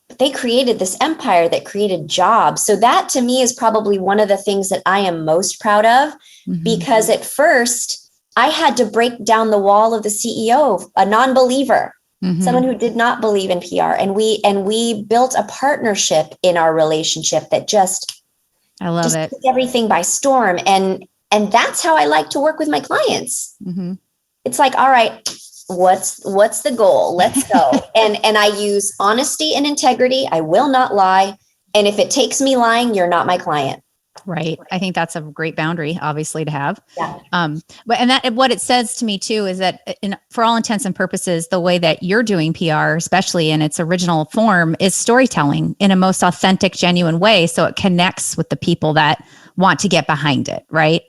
but they created this empire that created jobs. So that to me is probably one of the things that I am most proud of, because at first I had to break down the wall of the CEO, a non-believer, someone who did not believe in PR. And we built a partnership in our relationship that I love it. took everything by storm. And that's how I like to work with my clients. It's like, all right, what's the goal? Let's go. and I use honesty and integrity. I will not lie. And if it takes me lying, you're not my client. Right. I think that's a great boundary, obviously, to have. Yeah. But what it says to me too is that, for all intents and purposes, the way that you're doing PR, especially in its original form, is storytelling in a most authentic, genuine way. So it connects with the people that want to get behind it. Right.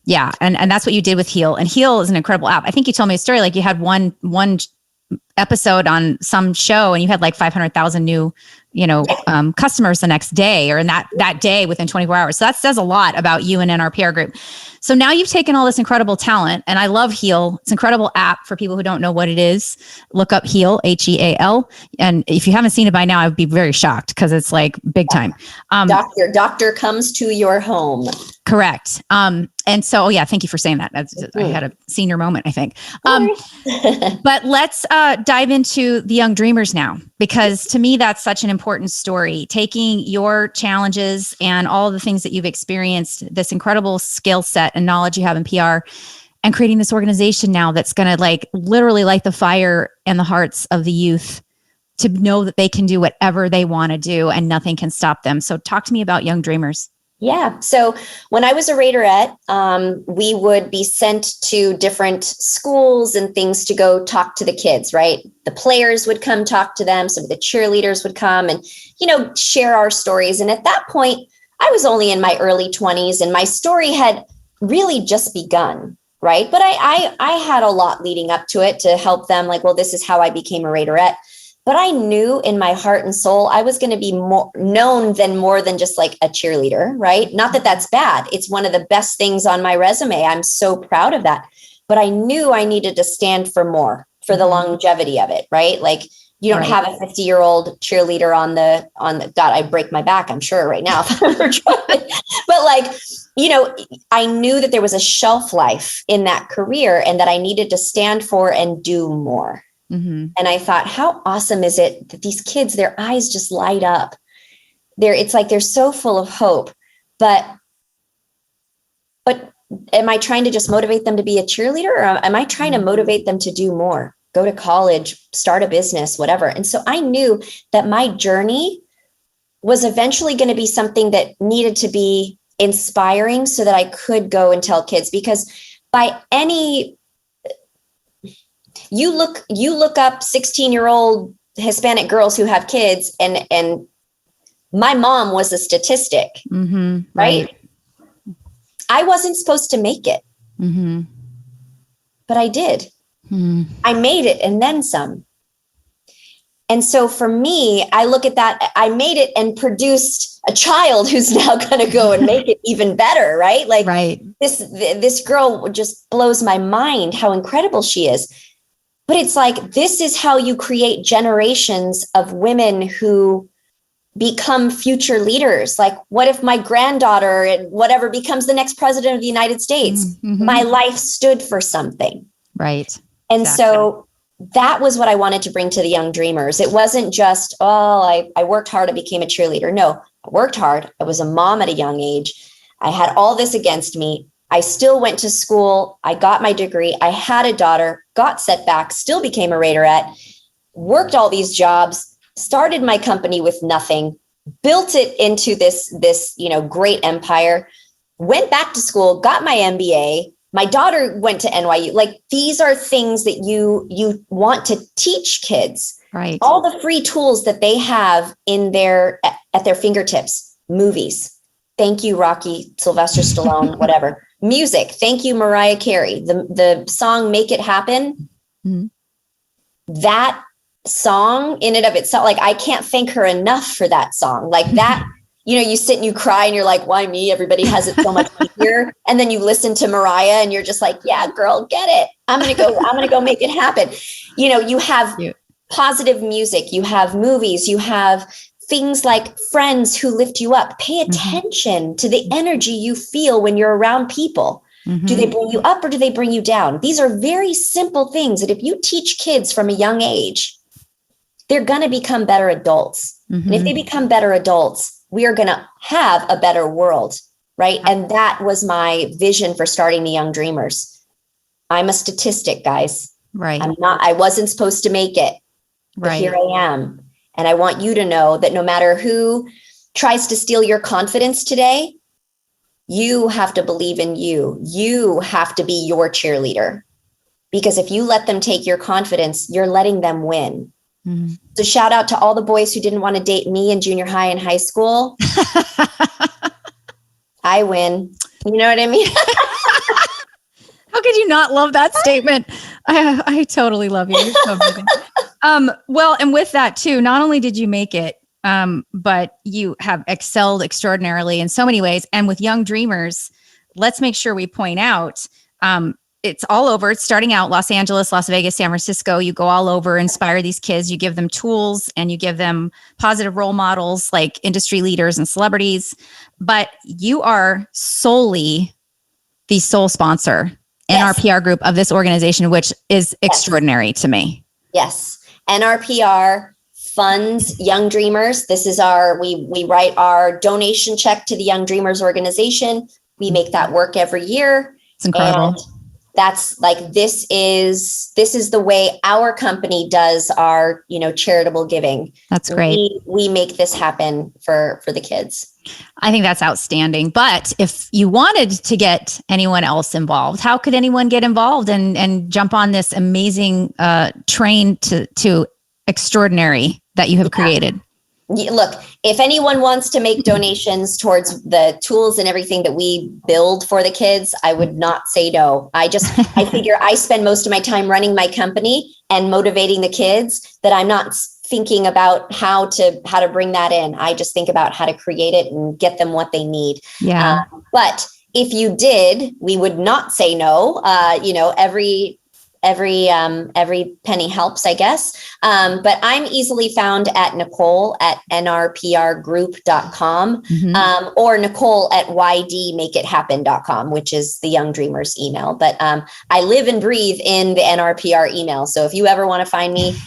Yeah. And that's what you did with Heal. And Heal is an incredible app. I think you told me a story, like you had one episode on some show and you had like 500,000 new, customers the next day, or in that day within 24 hours. So that says a lot about you and NRPR Group. So now you've taken all this incredible talent, and I love Heal. It's an incredible app for people who don't know what it is. Look up Heal, Heal. And if you haven't seen it by now, I would be very shocked, because it's like big time. Doctor comes to your home. Correct. And so, thank you for saying that. I had a senior moment, I think. But let's dive into the young dreamers now, because to me, that's such an important important story, taking your challenges and all the things that you've experienced, this incredible skill set and knowledge you have in PR, and creating this organization now that's going to like literally light the fire in the hearts of the youth to know that they can do whatever they want to do and nothing can stop them. So talk to me about Young Dreamers. Yeah. So when I was a Raiderette, we would be sent to different schools and things to go talk to the kids, right? The players would come talk to them. Some of the cheerleaders would come and, share our stories. And at that point, I was only in my early 20s and my story had really just begun, right? But I had a lot leading up to it to help them like, well, this is how I became a Raiderette. But I knew in my heart and soul, I was going to be more known than more than just like a cheerleader, right? Not that that's bad. It's one of the best things on my resume. I'm so proud of that. But I knew I needed to stand for more, for the longevity of it, right? Like you don't have a 50-year-old cheerleader on the God, I'd break my back, I'm sure right now if I ever tried. But like, I knew that there was a shelf life in that career and that I needed to stand for and do more. Mm-hmm. And I thought, how awesome is it that these kids, their eyes just light up. It's like they're so full of hope. But am I trying to just motivate them to be a cheerleader, or am I trying to motivate them to do more, go to college, start a business, whatever? And so I knew that my journey was eventually going to be something that needed to be inspiring so that I could go and tell kids, because you look up 16-year-old Hispanic girls who have kids, and my mom was a statistic, right? I wasn't supposed to make it, but I did. I made it and then some. And so for me, I look at that, I made it and produced a child who's now going to go and make it even better, right? Like this girl just blows my mind how incredible she is. But it's like, this is how you create generations of women who become future leaders. Like, what if my granddaughter and whatever becomes the next president of the United States? My life stood for something. Right. And so that was what I wanted to bring to the Young Dreamers. It wasn't just, I worked hard, I became a cheerleader. No, I worked hard. I was a mom at a young age. I had all this against me. I still went to school. I got my degree. I had a daughter, got set back, still became a Raiderette, worked all these jobs, started my company with nothing, built it into this great empire, went back to school, got my MBA. My daughter went to NYU. Like, these are things that you want to teach kids. Right. All the free tools that they have at their fingertips. Movies. Thank you, Rocky, Sylvester Stallone, whatever. Music. Thank you, Mariah Carey. The song Make It Happen. That song in and of itself, like, I can't thank her enough for that song. Like that, you sit and you cry and you're like, why me? Everybody has it so much easier. And then you listen to Mariah and you're just like, yeah, girl, get it. I'm going to go make it happen. You have positive music, you have movies, you have things like friends who lift you up. Pay attention to the energy you feel when you're around people. Do they bring you up or do they bring you down? These are very simple things that if you teach kids from a young age, they're going to become better adults. And if they become better adults, we are going to have a better world, right? And that was my vision for starting the Young Dreamers. I'm a statistic, guys. Right. I wasn't supposed to make it, but here I am. And I want you to know that no matter who tries to steal your confidence today, you have to believe in you. You have to be your cheerleader. Because if you let them take your confidence, you're letting them win. So shout out to all the boys who didn't want to date me in junior high and high school. I win. You know what I mean? How could you not love that statement? I totally love you. You're so amazing. Well, and with that too, not only did you make it, but you have excelled extraordinarily in so many ways. And with Young Dreamers, let's make sure we point out, it's all over. It's starting out Los Angeles, Las Vegas, San Francisco. You go all over, inspire these kids. You give them tools and you give them positive role models like industry leaders and celebrities. But you are solely the sole sponsor, NRPR Group, of this organization, which is extraordinary to me. Yes. NRPR funds Young Dreamers. This is we write our donation check to the Young Dreamers organization. We make that work every year. It's incredible. And that's like, this is the way our company does our, charitable giving. That's great. We make this happen for the kids. I think that's outstanding. But if you wanted to get anyone else involved, how could anyone get involved and jump on this amazing train to extraordinary that you have created? Look, if anyone wants to make donations towards the tools and everything that we build for the kids, I would not say no. I figure I spend most of my time running my company and motivating the kids, that I'm not thinking about how to bring that in. I just think about how to create it and get them what they need. Yeah. But if you did, we would not say no. Every penny helps, I guess. But I'm easily found at Nicole at NRPRgroup.com, or Nicole at ydmakeithappen.com, which is the Young Dreamers email. But I live and breathe in the NRPR email. So if you ever want to find me,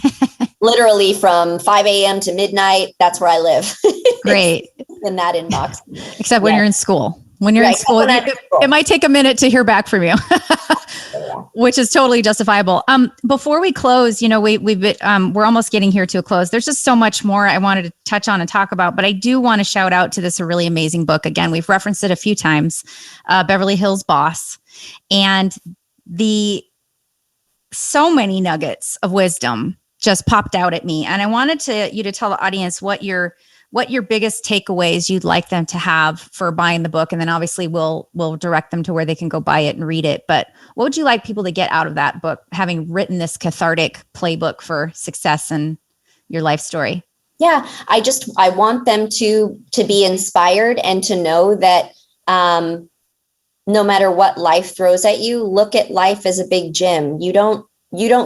literally from 5 a.m. to midnight, that's where I live. Great. In that inbox. Except when you're in school. When you're in school, it might take a minute to hear back from you, which is totally justifiable. Before we close, we're almost getting here to a close. There's just so much more I wanted to touch on and talk about, but I do want to shout out to this really amazing book. Again, we've referenced it a few times, Beverly Hills Boss, and so many nuggets of wisdom just popped out at me. And I wanted you to tell the audience what your biggest takeaways you'd like them to have for buying the book. And then obviously we'll direct them to where they can go buy it and read it. But what would you like people to get out of that book, having written this cathartic playbook for success in your life story? Yeah, I want them to be inspired and to know that no matter what life throws at you, look at life as a big gym. You don't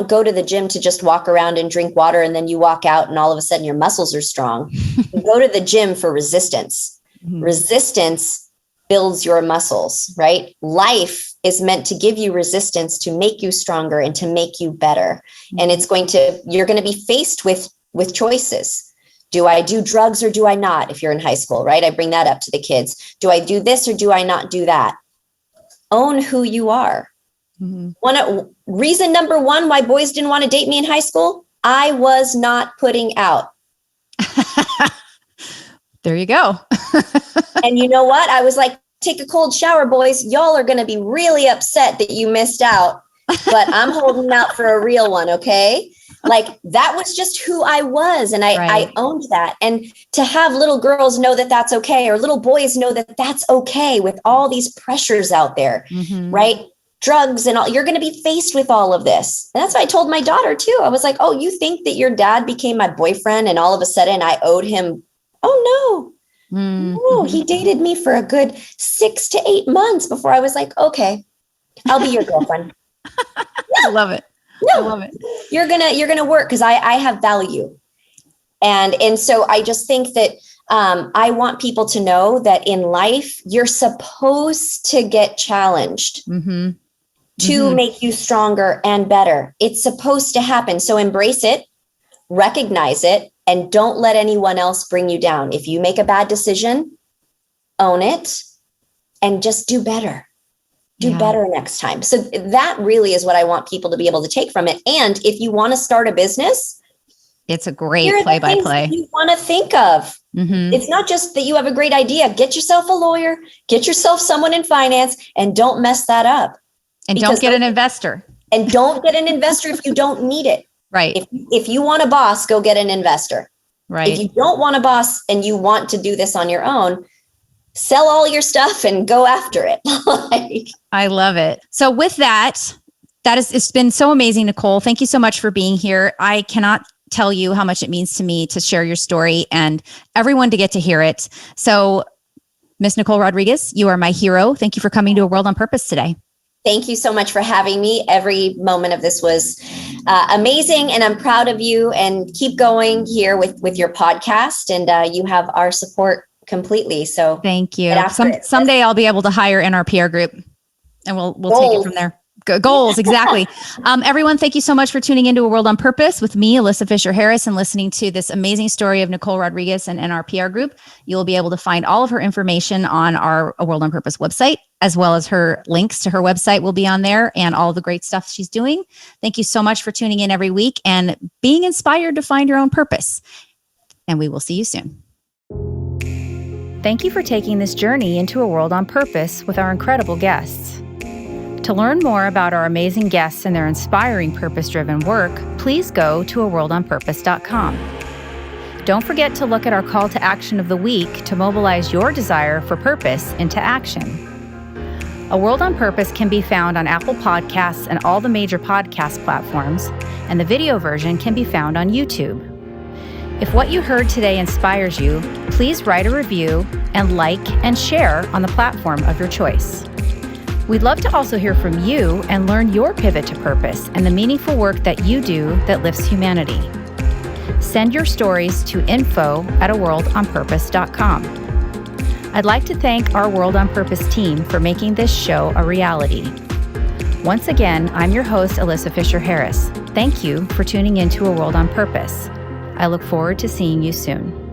go to the gym to just walk around and drink water and then you walk out and all of a sudden your muscles are strong. You go to the gym for resistance. Mm-hmm. Resistance builds your muscles, right? Life is meant to give you resistance to make you stronger and to make you better. Mm-hmm. And you're going to be faced with choices. Do I do drugs or do I not? If you're in high school, right? I bring that up to the kids. Do I do this or do I not do that? Own who you are. Mm-hmm. Reason number one why boys didn't want to date me in high school, I was not putting out. There you go. And you know what? I was like, take a cold shower, boys. Y'all are going to be really upset that you missed out, but I'm holding out for a real one. Okay. Like that was just who I was. And I owned that. And to have little girls know that that's okay, or little boys know that that's okay with all these pressures out there, right? Drugs and all, you're going to be faced with all of this. And that's what I told my daughter too. I was like, oh, you think that your dad became my boyfriend and all of a sudden I owed him? Oh no, no, he dated me for a good 6 to 8 months before I was like, okay, I'll be your girlfriend. I love it. No, I love it. You're going to work because I have value. And so I just think that I want people to know that in life, you're supposed to get challenged. To make you stronger and better. It's supposed to happen. So embrace it, recognize it, and don't let anyone else bring you down. If you make a bad decision, own it and just do better. Do better next time. So that really is what I want people to be able to take from it. And if you want to start a business, it's a great play-by-play. You want to think of. It's not just that you have a great idea. Get yourself a lawyer, get yourself someone in finance, and don't mess that up. And don't get an investor. And don't get an investor if you don't need it. Right. If you want a boss, go get an investor. Right. If you don't want a boss and you want to do this on your own, sell all your stuff and go after it. I love it. So with that, it's been so amazing, Nicole. Thank you so much for being here. I cannot tell you how much it means to me to share your story and everyone to get to hear it. So Miss Nicole Rodrigues, you are my hero. Thank you for coming to A World on Purpose today. Thank you so much for having me. Every moment of this was amazing, and I'm proud of you. And keep going here with your podcast, and you have our support completely. So thank you. Someday I'll be able to hire NRPR Group, and we'll take it from there. Goals, exactly. Everyone, thank you so much for tuning into A World on Purpose with me, Alyssa Fisher-Harris, and listening to this amazing story of Nicole Rodrigues and NRPR Group. You'll be able to find all of her information on our A World on Purpose website, as well as her links to her website will be on there and all the great stuff she's doing. Thank you so much for tuning in every week and being inspired to find your own purpose. And we will see you soon. Thank you for taking this journey into A World on Purpose with our incredible guests. To learn more about our amazing guests and their inspiring purpose-driven work, please go to aworldonpurpose.com. Don't forget to look at our call to action of the week to mobilize your desire for purpose into action. A World on Purpose can be found on Apple Podcasts and all the major podcast platforms, and the video version can be found on YouTube. If what you heard today inspires you, please write a review and like and share on the platform of your choice. We'd love to also hear from you and learn your pivot to purpose and the meaningful work that you do that lifts humanity. Send your stories to info@aworldonpurpose.com. I'd like to thank our World on Purpose team for making this show a reality. Once again, I'm your host, Alyssa Fisher-Harris. Thank you for tuning in to A World on Purpose. I look forward to seeing you soon.